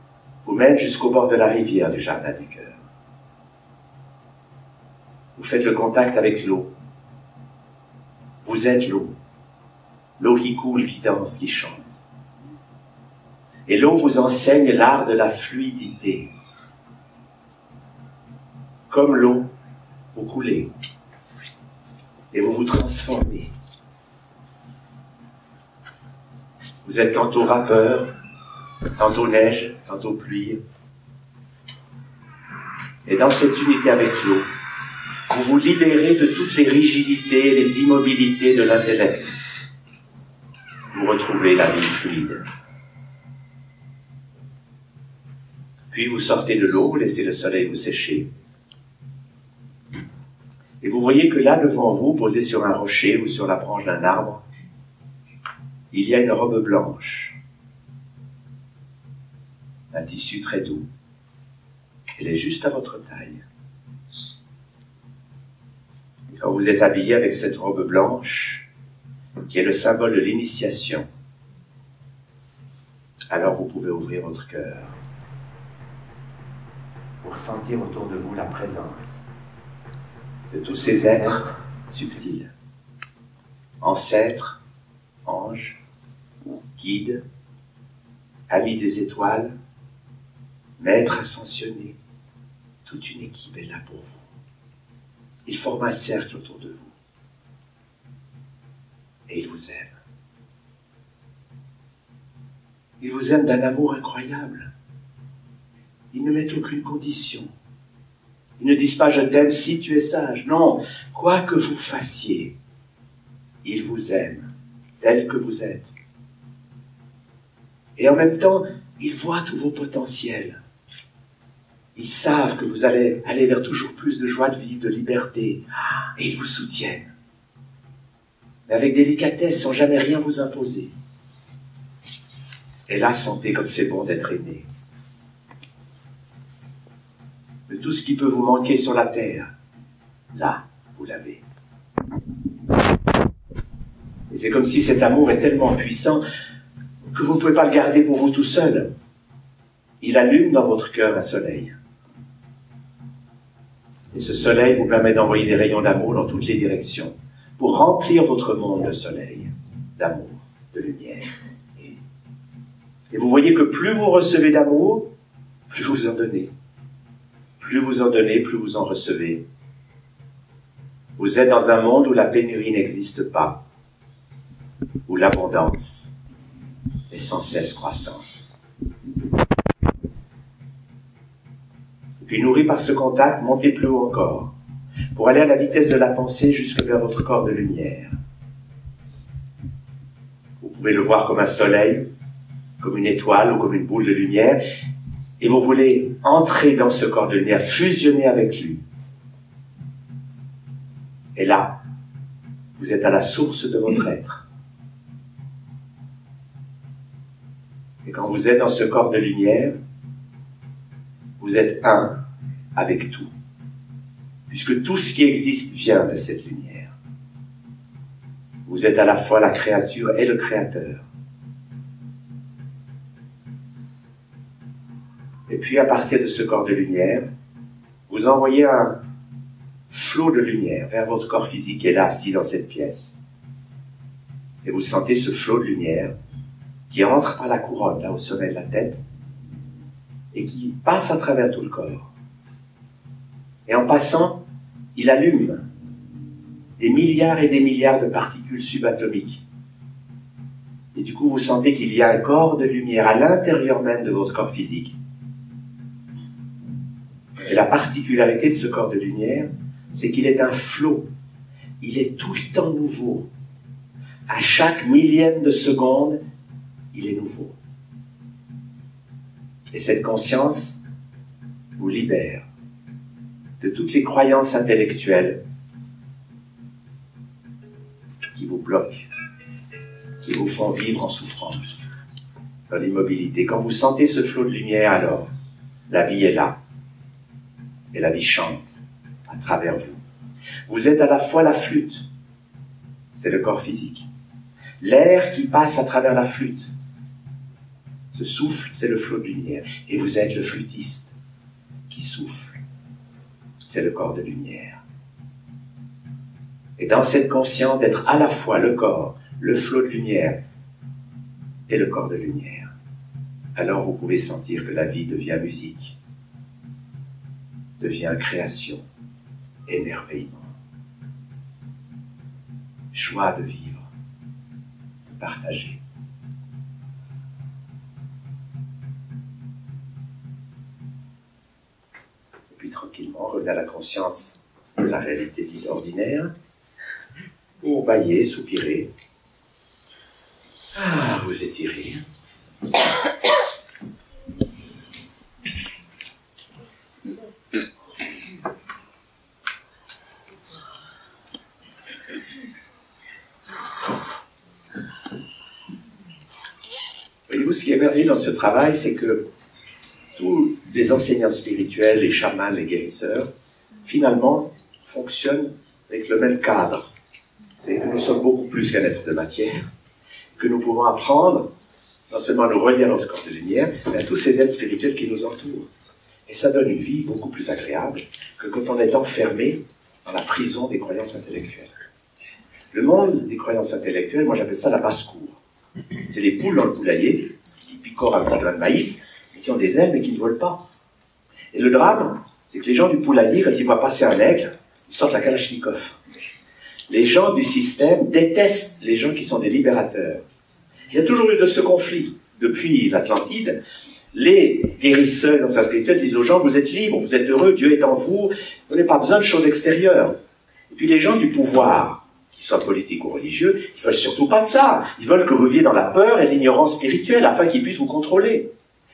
vous mène jusqu'au bord de la rivière du jardin du cœur. Vous faites le contact avec l'eau. Vous êtes l'eau. L'eau qui coule, qui danse, qui chante. Et l'eau vous enseigne l'art de la fluidité. Comme l'eau, vous coulez. Et vous vous transformez. Vous êtes tantôt vapeur, tantôt neige, tantôt pluie. Et dans cette unité avec l'eau, vous vous libérez de toutes les rigidités, les immobilités de l'intellect. Vous retrouvez la vie fluide. Puis vous sortez de l'eau, laissez le soleil vous sécher. Et vous voyez que là, devant vous, posé sur un rocher ou sur la branche d'un arbre, il y a une robe blanche. Un tissu très doux. Elle est juste à votre taille. Et quand vous êtes habillé avec cette robe blanche, qui est le symbole de l'initiation, alors vous pouvez ouvrir votre cœur pour sentir autour de vous la présence de tous ces êtres subtils, ancêtres, anges, guides, amis des étoiles, maîtres ascensionnés. Toute une équipe est là pour vous. Ils forment un cercle autour de vous. Et ils vous aiment. Ils vous aiment d'un amour incroyable. Ils ne mettent aucune condition. Ils ne disent pas « je t'aime si tu es sage ». Non, quoi que vous fassiez, ils vous aiment tel que vous êtes. Et en même temps, ils voient tous vos potentiels. Ils savent que vous allez aller vers toujours plus de joie de vivre, de liberté. Et ils vous soutiennent. Mais avec délicatesse, sans jamais rien vous imposer. Et là, sentez comme c'est bon d'être aimé. De tout ce qui peut vous manquer sur la terre, là, vous l'avez. Et c'est comme si cet amour est tellement puissant que vous ne pouvez pas le garder pour vous tout seul. Il allume dans votre cœur un soleil. Et ce soleil vous permet d'envoyer des rayons d'amour dans toutes les directions pour remplir votre monde de soleil, d'amour, de lumière. Et vous voyez que plus vous recevez d'amour, plus vous en donnez. Plus vous en donnez, plus vous en recevez. Vous êtes dans un monde où la pénurie n'existe pas, où l'abondance est sans cesse croissante. Et puis nourri par ce contact, montez plus haut encore, pour aller à la vitesse de la pensée jusque vers votre corps de lumière. pouvez le voir comme un soleil, comme une étoile ou comme une boule de lumière, et vous voulez entrer dans ce corps de lumière, fusionner avec lui. Et là, vous êtes à la source de votre être. Et quand vous êtes dans ce corps de lumière, vous êtes un avec tout. Puisque tout ce qui existe vient de cette lumière. Vous êtes à la fois la créature et le créateur. Et puis à partir de ce corps de lumière, vous envoyez un flot de lumière vers votre corps physique qui est là, assis dans cette pièce. Et vous sentez ce flot de lumière qui entre par la couronne, là au sommet de la tête, et qui passe à travers tout le corps. Et en passant, il allume des milliards et des milliards de particules subatomiques. Et du coup, vous sentez qu'il y a un corps de lumière à l'intérieur même de votre corps physique. Et la particularité de ce corps de lumière, c'est qu'il est un flot. Il est tout le temps nouveau. À chaque millième de seconde, il est nouveau. Et cette conscience vous libère de toutes les croyances intellectuelles qui vous bloquent, qui vous font vivre en souffrance, dans l'immobilité. Quand vous sentez ce flot de lumière, alors, la vie est là. Et la vie chante à travers vous. Vous êtes à la fois la flûte, c'est le corps physique. L'air qui passe à travers la flûte, ce souffle, c'est le flot de lumière. Et vous êtes le flûtiste qui souffle, c'est le corps de lumière. Et dans cette conscience d'être à la fois le corps, le flot de lumière et le corps de lumière, alors vous pouvez sentir que la vie devient musique, devient création, émerveillement, joie de vivre, de partager. Et puis tranquillement, revenez à la conscience de la réalité dite ordinaire, ou baillez, soupirez. Ah, vous étirez. Voyez-vous, ce qui est merveilleux dans ce travail, c'est que tous les enseignants spirituels, les chamans, les guérisseurs, finalement, fonctionnent avec le même cadre. C'est que nous sommes beaucoup plus qu'un être de matière, que nous pouvons apprendre, non seulement à nous relier à notre corps de lumière, mais à tous ces êtres spirituels qui nous entourent. Et ça donne une vie beaucoup plus agréable que quand on est enfermé dans la prison des croyances intellectuelles. Le monde des croyances intellectuelles, moi j'appelle ça la basse-cour. C'est les poules dans le poulailler, qui picorent un petit grain de maïs, mais qui ont des ailes, mais qui ne volent pas. Et le drame, c'est que les gens du poulailler, quand ils voient passer un aigle, ils sortent la kalachnikov. Les gens du système détestent les gens qui sont des libérateurs. Il y a toujours eu de ce conflit. Depuis l'Atlantide, les guérisseurs dans sa spirituelle disent aux gens, vous êtes libres, vous êtes heureux, Dieu est en vous, vous n'avez pas besoin de choses extérieures. Et puis les gens du pouvoir, qu'ils soient politiques ou religieux, ils veulent surtout pas de ça. Ils veulent que vous viviez dans la peur et l'ignorance spirituelle afin qu'ils puissent vous contrôler.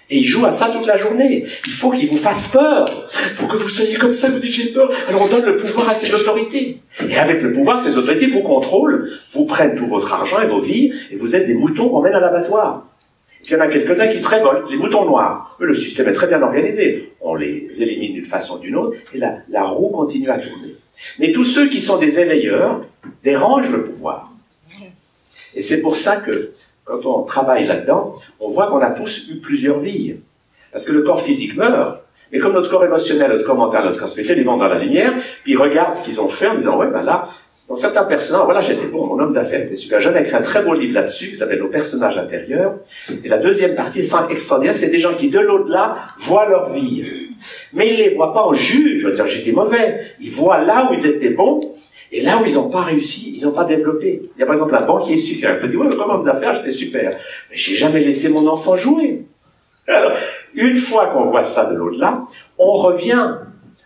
Et ils jouent à ça toute la journée. Il faut qu'ils vous fassent peur. Pour que vous soyez comme ça, vous dites j'ai peur. Alors on donne le pouvoir à ces autorités. Et avec le pouvoir, ces autorités vous contrôlent, vous prennent tout votre argent et vos vies, et vous êtes des moutons qu'on mène à l'abattoir. Il y en a quelques-uns qui se révoltent, les moutons noirs. Eux, le système est très bien organisé. On les élimine d'une façon ou d'une autre, et la roue continue à tourner. Mais tous ceux qui sont des éveilleurs dérangent le pouvoir. Et c'est pour ça que, quand on travaille là-dedans, on voit qu'on a tous eu plusieurs vies. Parce que le corps physique meurt, mais comme notre corps émotionnel, notre corps mental, notre corps spirituel, ils vont dans la lumière, puis ils regardent ce qu'ils ont fait en disant, ouais, ben là, dans certains personnages, voilà, j'étais bon, mon homme d'affaires était super. J'en ai écrit un très beau livre là-dessus, qui s'appelle Nos personnages intérieurs. Et la deuxième partie est extraordinaire, c'est des gens qui, de l'au-delà, voient leur vie. Mais ils les voient pas en juge, je veux dire, j'étais mauvais. Ils voient là où ils étaient bons, et là où ils n'ont pas réussi, ils n'ont pas développé. Il y a par exemple un banquier suisse qui s'est dit, ouais, comme homme d'affaires, j'étais super. Mais j'ai jamais laissé mon enfant jouer. Alors, une fois qu'on voit ça de l'au-delà, on revient.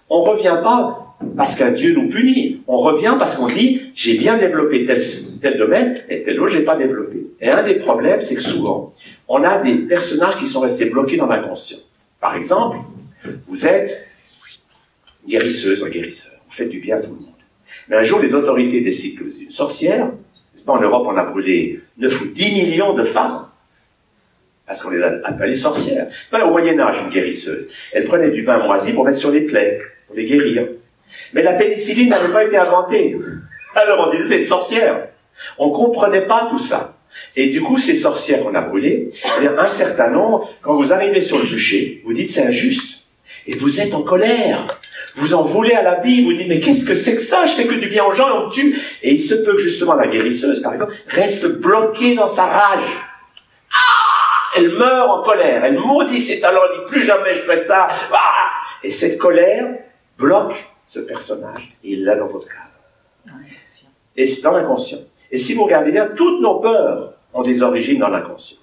On revient pas parce qu'un Dieu nous punit. On revient parce qu'on dit, j'ai bien développé tel domaine, et tel autre, je n'ai pas développé. Et un des problèmes, c'est que souvent, on a des personnages qui sont restés bloqués dans l'inconscient. Par exemple, vous êtes guérisseuse ou guérisseur, vous faites du bien à tout le monde. Mais un jour, les autorités décident que vous êtes une sorcière. N'est-ce pas, en Europe, on a brûlé 9 ou 10 millions de femmes, parce qu'on les a appelées sorcières. Enfin, au Moyen-Âge, une guérisseuse, elle prenait du bain moisi pour mettre sur les plaies, pour les guérir. Mais la pénicilline n'avait pas été inventée. Alors on disait, c'est une sorcière. On ne comprenait pas tout ça. Et du coup, ces sorcières qu'on a brûlées, il y a un certain nombre, quand vous arrivez sur le bûcher, vous dites, c'est injuste. Et vous êtes en colère. Vous en voulez à la vie, vous dites, mais qu'est-ce que c'est que ça? Je fais que du bien aux gens et on me tue. Et il se peut que justement la guérisseuse, par exemple, reste bloquée dans sa rage. Elle meurt en colère, elle maudit ses talents, elle dit plus jamais je fais ça. Et cette colère bloque ce personnage, et il l'a dans votre cadre. Et c'est dans l'inconscient. Et si vous regardez bien, toutes nos peurs ont des origines dans l'inconscient.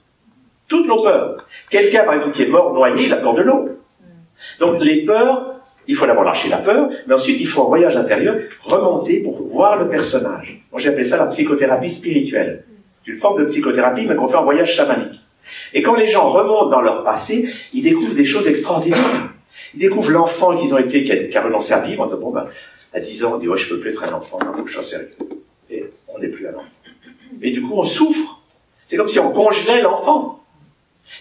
Toutes nos peurs. Quelqu'un, par exemple, qui est mort noyé, il a peur de l'eau. Donc les peurs, il faut d'abord lâcher la peur, mais ensuite il faut en voyage intérieur remonter pour voir le personnage. Moi j'ai appelé ça la psychothérapie spirituelle. C'est une forme de psychothérapie, mais qu'on fait en voyage chamanique. Et quand les gens remontent dans leur passé, ils découvrent des choses extraordinaires. Ils découvrent l'enfant qu'ils ont été, qui a renoncé à vivre, en disant, bon, ben, à 10 ans, on dit, ouais, je peux plus être un enfant, il faut que je sois sérieux. Et on n'est plus un enfant. Et du coup, on souffre. C'est comme si on congelait l'enfant.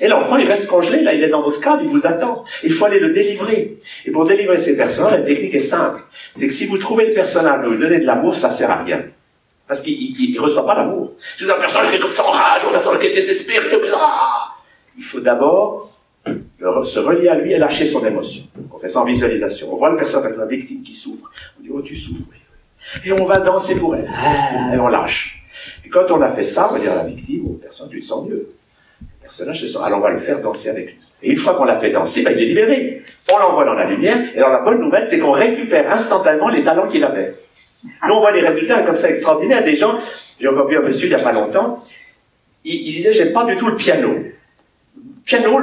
Et l'enfant, il reste congelé, là, il est dans votre cadre, il vous attend. Il faut aller le délivrer. Et pour délivrer ces personnages, la technique est simple. C'est que si vous trouvez le personnage, vous lui donnez de l'amour, ça sert à rien. Parce qu'il ne reçoit pas l'amour. C'est un personnage qui est comme ça en rage, ou un personnage qui est désespéré, il faut d'abord se relier à lui et lâcher son émotion. On fait ça en visualisation. On voit le personnage avec la victime qui souffre. On dit, oh, tu souffres. Et on va danser pour elle. Et on lâche. Et quand on a fait ça, on va dire à la victime, ou personne, tu te sens mieux. Le personnage se sent, alors on va le faire danser avec lui. Et une fois qu'on l'a fait danser, ben, il est libéré. On l'envoie dans la lumière. Et alors la bonne nouvelle, c'est qu'on récupère instantanément les talents qu'il avait. Nous, on voit les résultats comme ça extraordinaires. Des gens, j'ai encore vu un monsieur il n'y a pas longtemps, il disait, j'aime pas du tout le piano. Piano,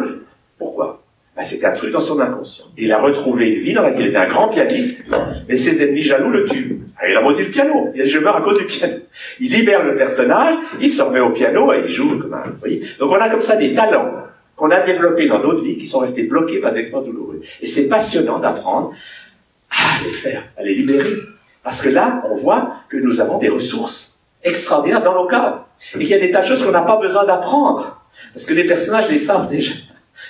pourquoi? Ben, c'était un truc dans son inconscient. Il a retrouvé une vie dans laquelle il était un grand pianiste, mais ses ennemis jaloux le tuent. Alors, il a maudit le piano. Il a dit, je meurs à cause du piano. Il libère le personnage, il se remet au piano et il joue comme un... Vous voyez. Donc on a comme ça des talents qu'on a développés dans d'autres vies qui sont restés bloqués par des expériences douloureuses. Et c'est passionnant d'apprendre à les faire, à les libérer. Parce que là, on voit que nous avons des ressources extraordinaires dans nos cadres. Et qu'il y a des tas de choses qu'on n'a pas besoin d'apprendre. Parce que les personnages les savent déjà.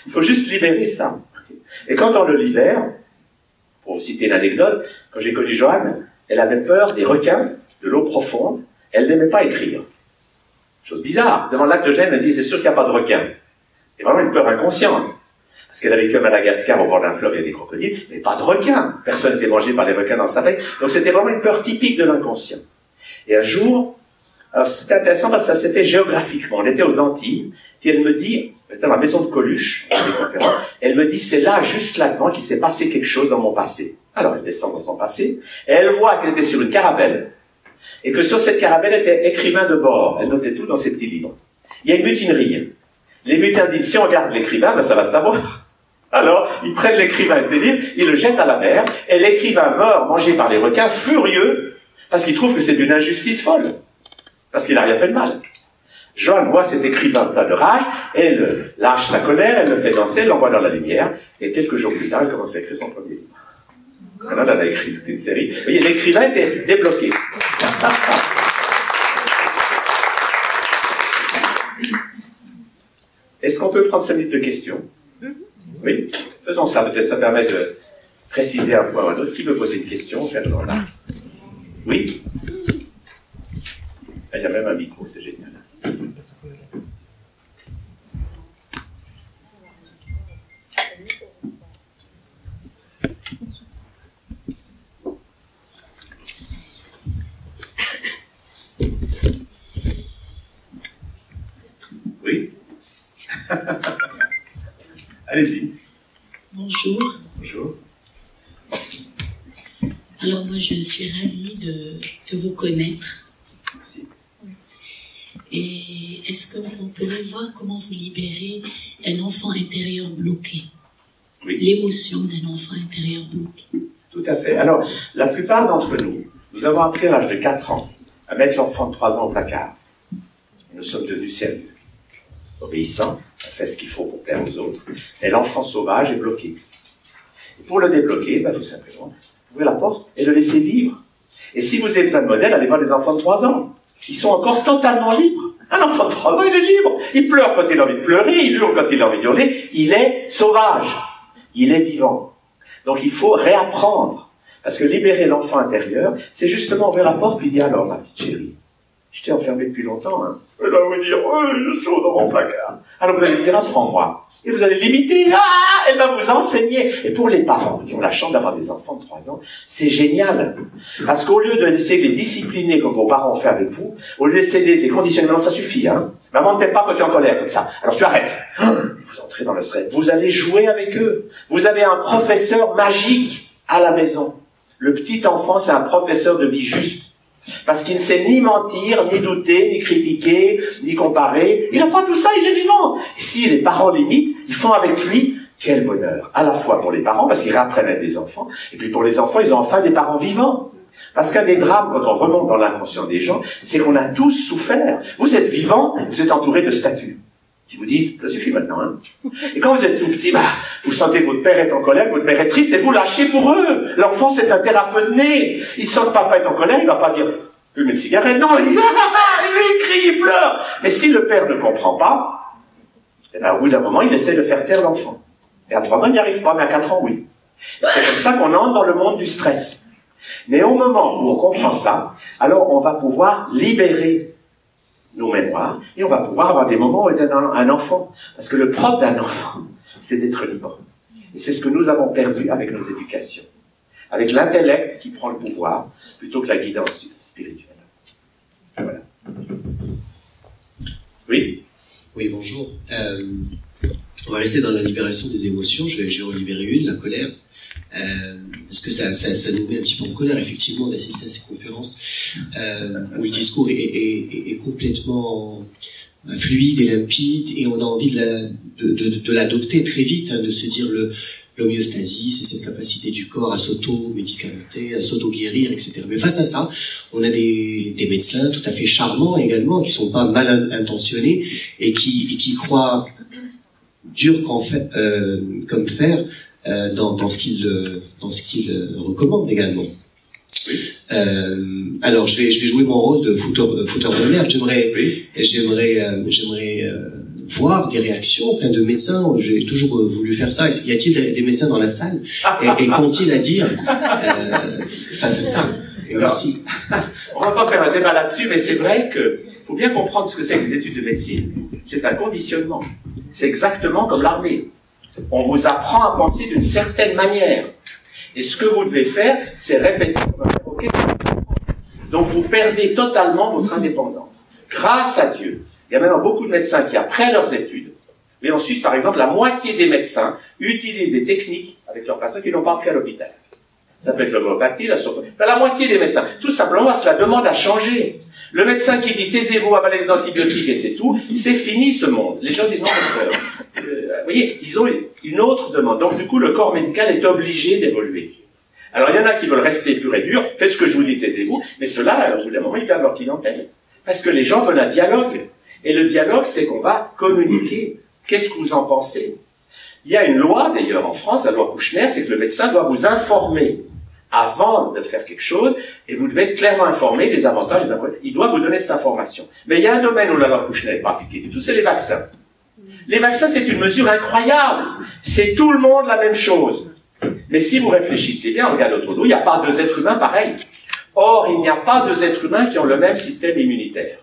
Il faut juste libérer ça. Et quand on le libère, pour vous citer une anecdote, quand j'ai connu Joanne, elle avait peur des requins, de l'eau profonde. Elle n'aimait pas écrire. Chose bizarre. Devant le lac de Gênes, elle me dit, c'est sûr qu'il n'y a pas de requins. C'était vraiment une peur inconsciente. Parce qu'elle avait vécu à Madagascar, au bord d'un fleuve, il y a des crocodiles, mais pas de requins. Personne n'était mangé par les requins dans sa famille. Donc c'était vraiment une peur typique de l'inconscient. Et un jour, alors c'était intéressant parce que ça s'est fait géographiquement. On était aux Antilles, puis elle me dit, elle était dans la maison de Coluche, elle me dit, c'est là, juste là devant, qu'il s'est passé quelque chose dans mon passé. Alors elle descend dans son passé, et elle voit qu'elle était sur une caravelle, et que sur cette caravelle était écrivain de bord. Elle notait tout dans ses petits livres. Il y a une mutinerie. Les mutins disent, si on regarde l'écrivain, ben ça va se savoir. Alors, ils prennent l'écrivain et ses livres, ils le jettent à la mer, et l'écrivain meurt, mangé par les requins, furieux, parce qu'il trouve que c'est d'une injustice folle. Parce qu'il n'a rien fait de mal. Joanne voit cet écrivain plein de rage, elle lâche sa colère, elle le fait danser, elle l'envoie dans la lumière, et quelques jours plus tard, elle commence à écrire son premier livre. Alors, elle a écrit toute une série. Vous voyez, l'écrivain était débloqué. Est-ce qu'on peut prendre 5 minutes de questions? Oui, faisons ça. Peut-être ça permet de préciser un point ou un autre. Qui veut poser une question? Là. Oui? Il y a même un micro, c'est génial. Oui? Allez-y. Bonjour. Bonjour. Alors moi je suis ravie de vous connaître. Merci. Et est-ce qu'on pourrait voir comment vous libérez un enfant intérieur bloqué? Oui. L'émotion d'un enfant intérieur bloqué. Tout à fait. Alors, la plupart d'entre nous, nous avons appris à l'âge de 4 ans à mettre l'enfant de 3 ans au placard. Nous sommes devenus sérieux, obéissants, on fait ce qu'il faut pour plaire aux autres, et l'enfant sauvage est bloqué. Et pour le débloquer, il faut simplement ouvrir la porte et le laisser vivre. Et si vous avez besoin de modèle, allez voir des enfants de 3 ans. Ils sont encore totalement libres. Un enfant de 3 ans, il est libre. Il pleure quand il a envie de pleurer, il hurle quand il a envie de hurler. Il est sauvage. Il est vivant. Donc il faut réapprendre. Parce que libérer l'enfant intérieur, c'est justement ouvrir la porte puis dire, alors ma petite chérie, je t'ai enfermé depuis longtemps, hein. Elle va vous dire, je suis dans mon placard. Alors vous allez me dire, apprends-moi. Et vous allez l'imiter. Ah, elle va vous enseigner. Et pour les parents qui ont la chance d'avoir des enfants de 3 ans, c'est génial. Parce qu'au lieu de laisser les discipliner comme vos parents ont fait avec vous, au lieu de laisser les conditionner, non, ça suffit, hein. Maman ne t'aime pas quand tu es en colère comme ça. Alors tu arrêtes. Vous entrez dans le stress. Vous allez jouer avec eux. Vous avez un professeur magique à la maison. Le petit enfant, c'est un professeur de vie juste. Parce qu'il ne sait ni mentir, ni douter, ni critiquer, ni comparer. Il n'a pas tout ça, il est vivant. Et si les parents l'imitent, ils font avec lui, quel bonheur. À la fois pour les parents, parce qu'ils réapprennent à être des enfants, et puis pour les enfants, ils ont enfin des parents vivants. Parce qu'un des drames, quand on remonte dans l'inconscient des gens, c'est qu'on a tous souffert. Vous êtes vivants, vous êtes entourés de statues qui vous disent, ça suffit maintenant, hein. Et quand vous êtes tout petit, vous sentez que votre père est en colère, votre mère est triste, et vous lâchez pour eux. L'enfant, c'est un thérapeute né. Il sent que papa est en colère, il va pas dire, fume une cigarette. Non, il crie, il pleure. Mais si le père ne comprend pas, eh ben, au bout d'un moment, il essaie de faire taire l'enfant. Et à 3 ans, il n'y arrive pas, mais à 4 ans, oui. C'est comme ça qu'on entre dans le monde du stress. Mais au moment où on comprend ça, alors on va pouvoir libérer nos mémoires, et on va pouvoir avoir des moments où on est un enfant. Parce que le propre d'un enfant, c'est d'être libre. Et c'est ce que nous avons perdu avec nos éducations. Avec l'intellect qui prend le pouvoir, plutôt que la guidance spirituelle. Voilà. Oui? Oui, bonjour. On va rester dans la libération des émotions. Je vais en libérer une, la colère. Parce que ça nous met un petit peu en colère, effectivement, d'assister à ces conférences où le discours est complètement fluide et limpide, et on a envie de l'adopter très vite, hein, de se dire l'homéostasie, c'est cette capacité du corps à s'auto-médicamenter, à s'auto-guérir, etc. Mais face à ça, on a des médecins tout à fait charmants également, qui sont pas mal intentionnés et qui croient dur comme fer dans ce qu'il recommande également. Alors je vais jouer mon rôle de fouteur de merde. J'aimerais voir des réactions plein de médecins. J'ai toujours voulu faire ça. Y a-t-il des médecins dans la salle et qu'ont-ils à dire face à ça? Et merci. On va pas faire un débat là-dessus, mais c'est vrai que faut bien comprendre ce que c'est que les études de médecine. C'est un conditionnement. C'est exactement comme l'armée. On vous apprend à penser d'une certaine manière. Et ce que vous devez faire, c'est répéter. Donc vous perdez totalement votre indépendance. Grâce à Dieu, il y a maintenant beaucoup de médecins qui, après leurs études, mais en Suisse, par exemple, la moitié des médecins utilisent des techniques avec leurs patients qu'ils n'ont pas appris à l'hôpital. Ça peut être l'homéopathie, la moitié des médecins. Tout simplement parce que la demande a changé. Le médecin qui dit « taisez-vous, avalez des antibiotiques et c'est tout », c'est fini ce monde. Les gens disent « non, vous voyez, ils ont une autre demande. Donc du coup, le corps médical est obligé d'évoluer. Alors il y en a qui veulent rester pur et dur, faites ce que je vous dis, taisez-vous, mais ceux-là, au bout d'un moment, ils perdent leur clientèle. Parce que les gens veulent un dialogue. Et le dialogue, c'est qu'on va communiquer. Qu'est-ce que vous en pensez? Il y a une loi, d'ailleurs, en France, la loi Kouchner, c'est que le médecin doit vous informer avant de faire quelque chose, et vous devez être clairement informé des avantages et des inconvénients. Il doit vous donner cette information. Mais il y a un domaine où la loi Kouchner n'est pas appliquée du tout, c'est les vaccins. Les vaccins, c'est une mesure incroyable. C'est tout le monde la même chose. Mais si vous réfléchissez bien, regardez autour de vous, il n'y a pas deux êtres humains pareils. Or, il n'y a pas deux êtres humains qui ont le même système immunitaire.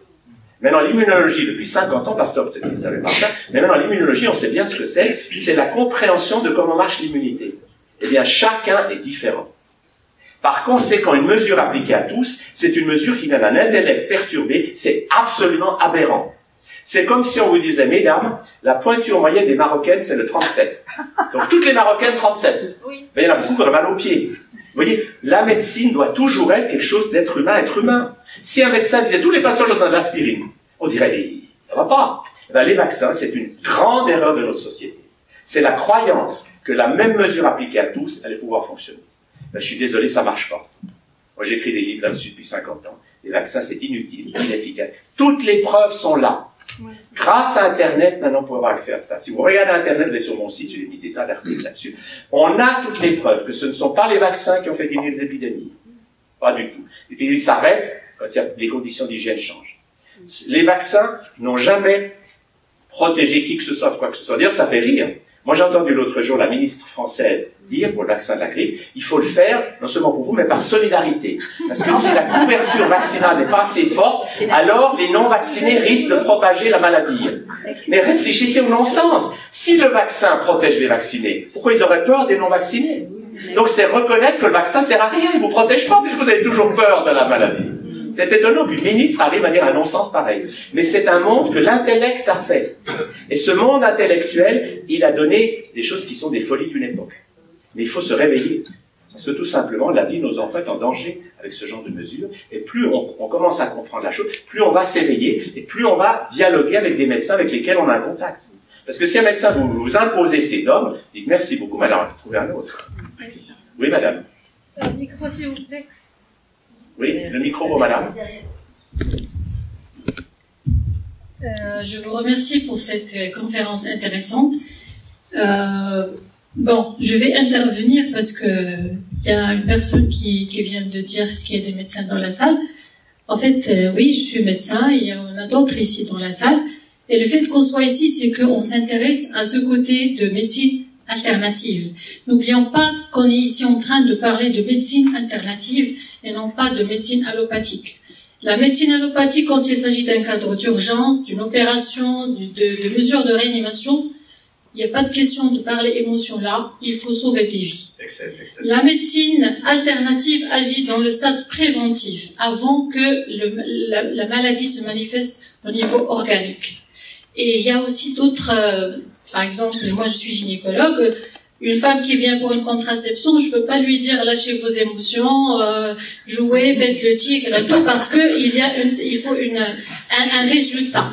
Maintenant, l'immunologie, depuis 50 ans, Pasteur peut-être ne savait pas ça, mais maintenant, l'immunologie, on sait bien ce que c'est la compréhension de comment marche l'immunité. Eh bien, chacun est différent. Par conséquent, une mesure appliquée à tous, c'est une mesure qui vient d'un intellect perturbé, c'est absolument aberrant. C'est comme si on vous disait, mesdames, la pointure moyenne des Marocaines, c'est le 37. Donc toutes les Marocaines, 37. Oui. Mais il y en a beaucoup qui ont mal aux pieds. Vous voyez, la médecine doit toujours être quelque chose d'être humain, être humain. Si un médecin disait, tous les patients ont de l'aspirine, on dirait, ça va pas. Ben, les vaccins, c'est une grande erreur de notre société. C'est la croyance que la même mesure appliquée à tous allait pouvoir fonctionner. Ben, je suis désolé, ça marche pas. Moi, j'écris des livres là-dessus depuis 50 ans. Les les vaccins c'est inutile, inefficace. Toutes les preuves sont là. Grâce à Internet, maintenant, on peut avoir accès à ça. Si vous regardez Internet, vous allez sur mon site, j'ai mis des tas d'articles là-dessus. On a toutes les preuves que ce ne sont pas les vaccins qui ont fait diminuer les épidémies. Pas du tout. L'épidémie s'arrête quand les conditions d'hygiène changent. Les vaccins n'ont jamais protégé qui que ce soit de quoi que ce soit. D'ailleurs, ça fait rire. Moi, j'ai entendu l'autre jour la ministre française dire, pour le vaccin de la grippe, il faut le faire, non seulement pour vous, mais par solidarité. Parce que si la couverture vaccinale n'est pas assez forte, alors les non-vaccinés risquent de propager la maladie. Mais réfléchissez au non-sens. Si le vaccin protège les vaccinés, pourquoi ils auraient peur des non-vaccinés? Donc c'est reconnaître que le vaccin sert à rien, il ne vous protège pas, puisque vous avez toujours peur de la maladie. C'est étonnant qu'une ministre arrive à dire un non-sens pareil. Mais c'est un monde que l'intellect a fait. Et ce monde intellectuel, il a donné des choses qui sont des folies d'une époque. Mais il faut se réveiller. Parce que tout simplement, la vie de nos enfants est en danger avec ce genre de mesures. Et plus on commence à comprendre la chose, plus on va s'éveiller et plus on va dialoguer avec des médecins avec lesquels on a un contact. Parce que si un médecin vous imposez ces dogmes, dites merci beaucoup, mais alors trouvez un autre. Oui, madame. Un micro, s'il vous plaît. Oui, le micro, madame. Je vous remercie pour cette conférence intéressante. Bon, je vais intervenir parce que il y a une personne qui vient de dire est-ce qu'il y a des médecins dans la salle. En fait, oui, je suis médecin et il y en a d'autres ici dans la salle. Et le fait qu'on soit ici, c'est qu'on s'intéresse à ce côté de médecine alternative. N'oublions pas qu'on est ici en train de parler de médecine alternative et non pas de médecine allopathique. La médecine allopathique, quand il s'agit d'un cadre d'urgence, d'une opération, de mesures de réanimation, il n'y a pas de question de parler émotion là, il faut sauver des vies. Excellent. La médecine alternative agit dans le stade préventif, avant que la maladie se manifeste au niveau organique. Et il y a aussi d'autres, par exemple, moi je suis gynécologue, une femme qui vient pour une contraception, je peux pas lui dire lâchez vos émotions, jouez, faites le tigre et tout, parce que il faut un résultat.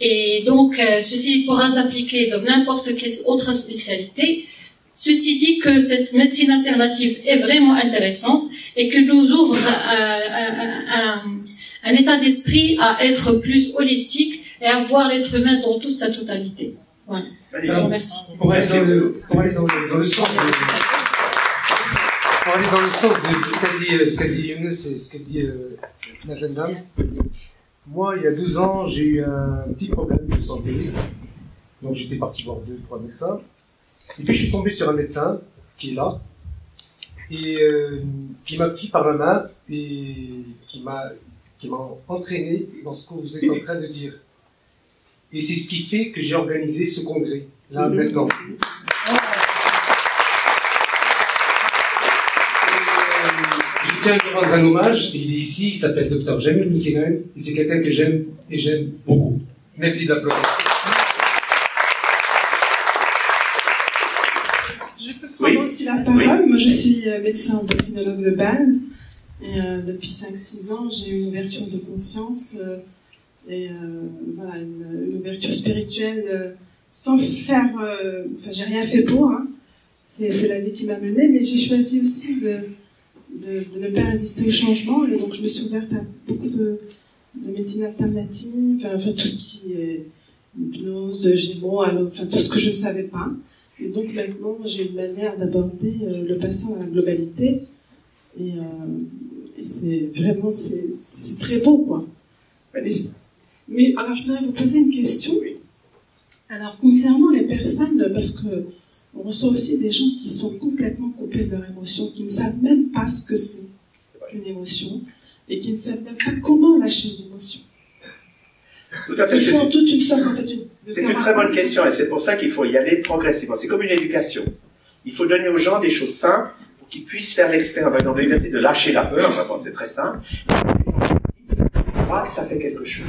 Et donc, ceci pourra s'appliquer dans n'importe quelle autre spécialité. Ceci dit que cette médecine alternative est vraiment intéressante et que nous ouvre un état d'esprit à être plus holistique et à voir l'être humain dans toute sa totalité. Voilà. Alors, merci. Pour aller dans le sens de ce qu'a dit Younes et ce qu'a dit la jeune dame. Moi, il y a 12 ans, j'ai eu un petit problème de santé. Donc, j'étais parti voir 2-3 médecins. Et puis, je suis tombé sur un médecin qui est là et qui m'a pris par la main et qui m'a entraîné dans ce que vous êtes en train de dire. Et c'est ce qui fait que j'ai organisé ce congrès, là, maintenant. Je tiens à lui rendre un hommage, il est ici, il s'appelle Dr Jamil Mikenen, et c'est quelqu'un que j'aime, et j'aime beaucoup. Merci de l'applaudir. Je peux prendre aussi la parole. Oui. Moi, je suis médecin endocrinologue de base, et depuis 5-6 ans, j'ai eu une ouverture de conscience, voilà, une ouverture spirituelle, sans faire... Enfin, j'ai rien fait pour, hein. C'est la vie qui m'a menée, mais j'ai choisi aussi de ne pas résister au changement, et donc je me suis ouverte à beaucoup de médecine alternative, enfin tout ce qui est hypnose, gémeaux, enfin tout ce que je ne savais pas. Et donc maintenant j'ai une manière d'aborder le patient à la globalité, et c'est vraiment c'est très beau, quoi. Mais alors je voudrais vous poser une question. Alors concernant les personnes, parce que on reçoit aussi des gens qui sont complètement coupés de leur émotion, qui ne savent même pas ce que c'est qu'une émotion, et qui ne savent même pas comment lâcher une émotion. Tout à fait. Ils font toute une sorte, en fait, c'est une très bonne question, et c'est pour ça qu'il faut y aller progressivement. C'est comme une éducation. Il faut donner aux gens des choses simples pour qu'ils puissent faire l'expérience. Par exemple, l'exercice de lâcher la peur, c'est très simple. Que ça fait quelque chose.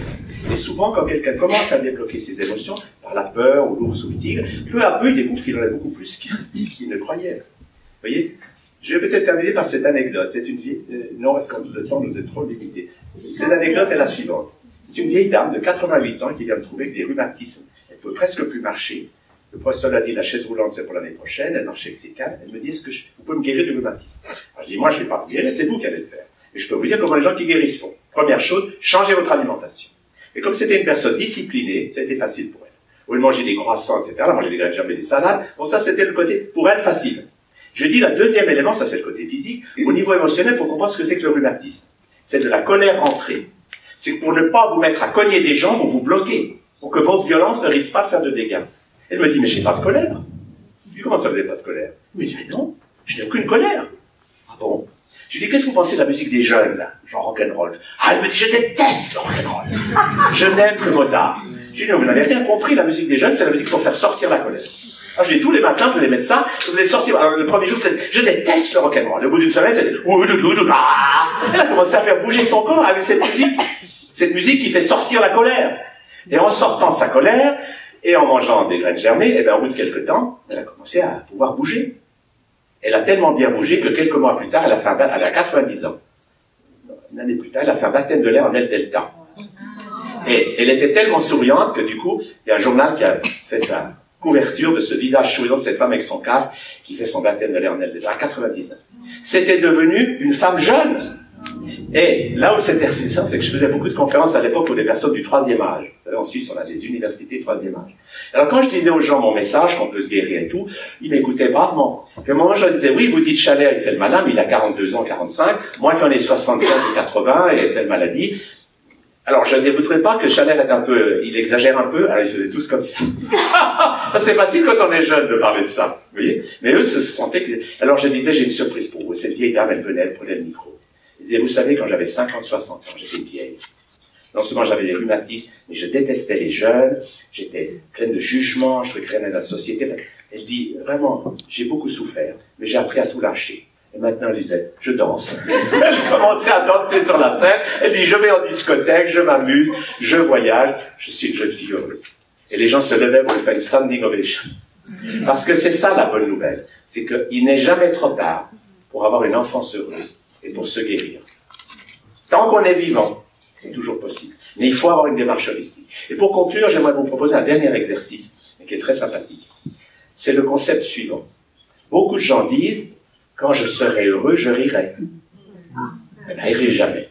Et souvent, quand quelqu'un commence à débloquer ses émotions, par la peur, ou l'ours ou le tigre, peu à peu, il découvre qu'il en a beaucoup plus qu'il ne croyait. Vous voyez? Je vais peut-être terminer par cette anecdote. C'est une vieille... non, parce que le temps nous est trop limité. Cette anecdote est la suivante. C'est une vieille dame de 88 ans qui vient me trouver avec des rhumatismes. Elle ne peut presque plus marcher. Le professeur l'a dit, la chaise roulante, c'est pour l'année prochaine. Elle marchait avec ses cannes. Elle me dit, vous pouvez me guérir du rhumatisme? Alors je dis, moi, je ne vais pas vous guérir, c'est vous qui allez le faire. Et je peux vous dire comment les gens qui guérissent font. Première chose, changez votre alimentation. Et comme c'était une personne disciplinée, ça a été facile pour elle. Au lieu de manger des croissants, etc., elle mangeait des graines germées, des salades. Bon, ça, c'était le côté, pour elle, facile. Je dis, le deuxième élément, ça c'est le côté physique. Au niveau émotionnel, il faut comprendre ce que c'est que le rhumatisme. C'est de la colère entrée. C'est que pour ne pas vous mettre à cogner des gens, vous vous bloquez. Pour que votre violence ne risque pas de faire de dégâts. Elle me dit, mais j'ai pas de colère. Je dis, comment ça, vous n'avez pas de colère? Je me dit, mais non, je n'ai aucune colère. Ah bon? Je lui dis, qu'est-ce que vous pensez de la musique des jeunes, là? Genre rock'n'roll. Ah, elle me dit, je déteste le rock'n'roll. Je n'aime que Mozart. Je lui dis, non, vous n'avez rien compris, la musique des jeunes, c'est la musique pour faire sortir la colère. Alors, je dis, tous les matins, vous allez mettre ça, vous allez sortir. Alors, le premier jour, c'est, je déteste le rock'n'roll. Le bout d'une semaine, c'est, elle a commencé à faire bouger son corps avec cette musique qui fait sortir la colère. Et en sortant sa colère, et en mangeant des graines germées, et bien, au bout de quelques temps, elle a commencé à pouvoir bouger. Elle a tellement bien bougé que quelques mois plus tard, elle a 90 ans. Une année plus tard, elle a fait un baptême de l'air en L-Delta. Et elle était tellement souriante que du coup, il y a un journal qui a fait sa couverture de ce visage souriant de cette femme avec son casque qui fait son baptême de l'air en L-Delta à 90 ans. C'était devenu une femme jeune. Et là où c'était amusant, c'est que je faisais beaucoup de conférences à l'époque pour des personnes du 3e âge. Vous savez, en Suisse, on a des universités du 3e âge. Alors quand je disais aux gens mon message, qu'on peut se guérir et tout, ils m'écoutaient bravement. Puis à un moment, je leur disais, oui, vous dites Chalère, il fait le malin, mais il a 42 ans, 45. Moi qui en ai 75 ou 80, et telle maladie. Alors je ne voudrais pas que Chalère est un peu, il exagère un peu, alors ils faisaient tous comme ça. C'est facile quand on est jeune de parler de ça, vous voyez. Mais eux se sentaient que... Alors je disais, j'ai une surprise pour vous. Cette vieille dame, elle venait, elle prenait le micro. Elle disait, vous savez, quand j'avais 50, 60 ans, j'étais vieille. Non seulement j'avais des rhumatismes, mais je détestais les jeunes, j'étais pleine de jugement, je trouvais que rien de la société. Enfin, elle dit, vraiment, j'ai beaucoup souffert, mais j'ai appris à tout lâcher. Et maintenant, elle disait, je danse. Elle commençait à danser sur la scène. Elle dit, je vais en discothèque, je m'amuse, je voyage, je suis une jeune fille heureuse. Et les gens se levaient pour lui faire une standing ovation. Parce que c'est ça la bonne nouvelle. C'est qu'il n'est jamais trop tard pour avoir une enfance heureuse et pour se guérir. Tant qu'on est vivant, c'est toujours possible. Mais il faut avoir une démarche holistique. Et pour conclure, j'aimerais vous proposer un dernier exercice, qui est très sympathique. C'est le concept suivant. Beaucoup de gens disent, quand je serai heureux, je rirai. Eh bien, il rit jamais.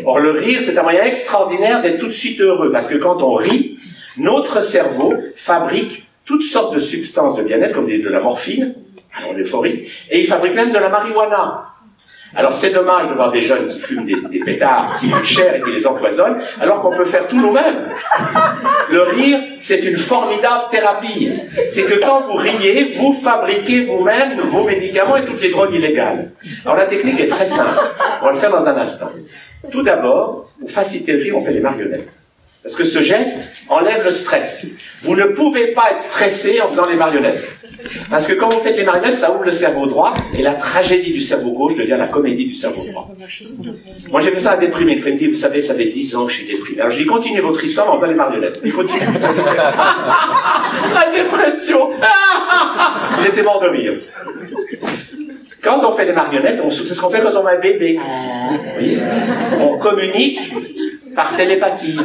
Or, le rire, c'est un moyen extraordinaire d'être tout de suite heureux, parce que quand on rit, notre cerveau fabrique toutes sortes de substances de bien-être, comme de la morphine, alors l'euphorie, et il fabrique même de la marijuana. Alors c'est dommage de voir des jeunes qui fument des pétards, qui coûtent cher et qui les empoisonnent, alors qu'on peut faire tout nous-mêmes. Le rire, c'est une formidable thérapie. C'est que quand vous riez, vous fabriquez vous-même vos médicaments et toutes les drogues illégales. Alors la technique est très simple. On va le faire dans un instant. Tout d'abord, pour faciliter le rire, on fait les marionnettes. Parce que ce geste enlève le stress. Vous ne pouvez pas être stressé en faisant les marionnettes. Parce que quand vous faites les marionnettes, ça ouvre le cerveau droit, et la tragédie du cerveau gauche devient la comédie du cerveau droit. Moi, j'ai fait ça à déprimer. Une fois, il me dit, vous savez, ça fait 10 ans que je suis déprimé. Alors, j'ai dit, continuez votre histoire en faisant les marionnettes. Il continue. La dépression. Il était mort de rire. Quand on fait les marionnettes, c'est ce qu'on fait quand on a un bébé. Oui. On communique par télépathie.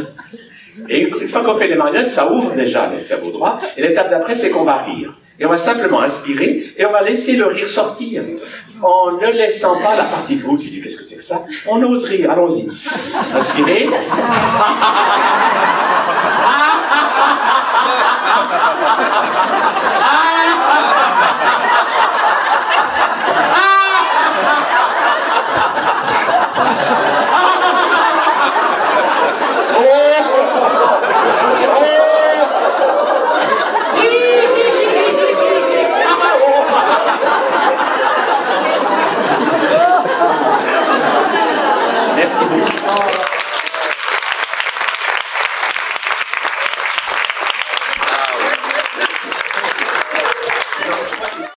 Et une fois qu'on fait les marionnettes, ça ouvre déjà le cerveau droit. Et l'étape d'après, c'est qu'on va rire. Et on va simplement inspirer, et on va laisser le rire sortir. En ne laissant pas la partie de vous qui dit, qu'est-ce que c'est que ça? On ose rire, allons-y. Inspirez. Merci beaucoup.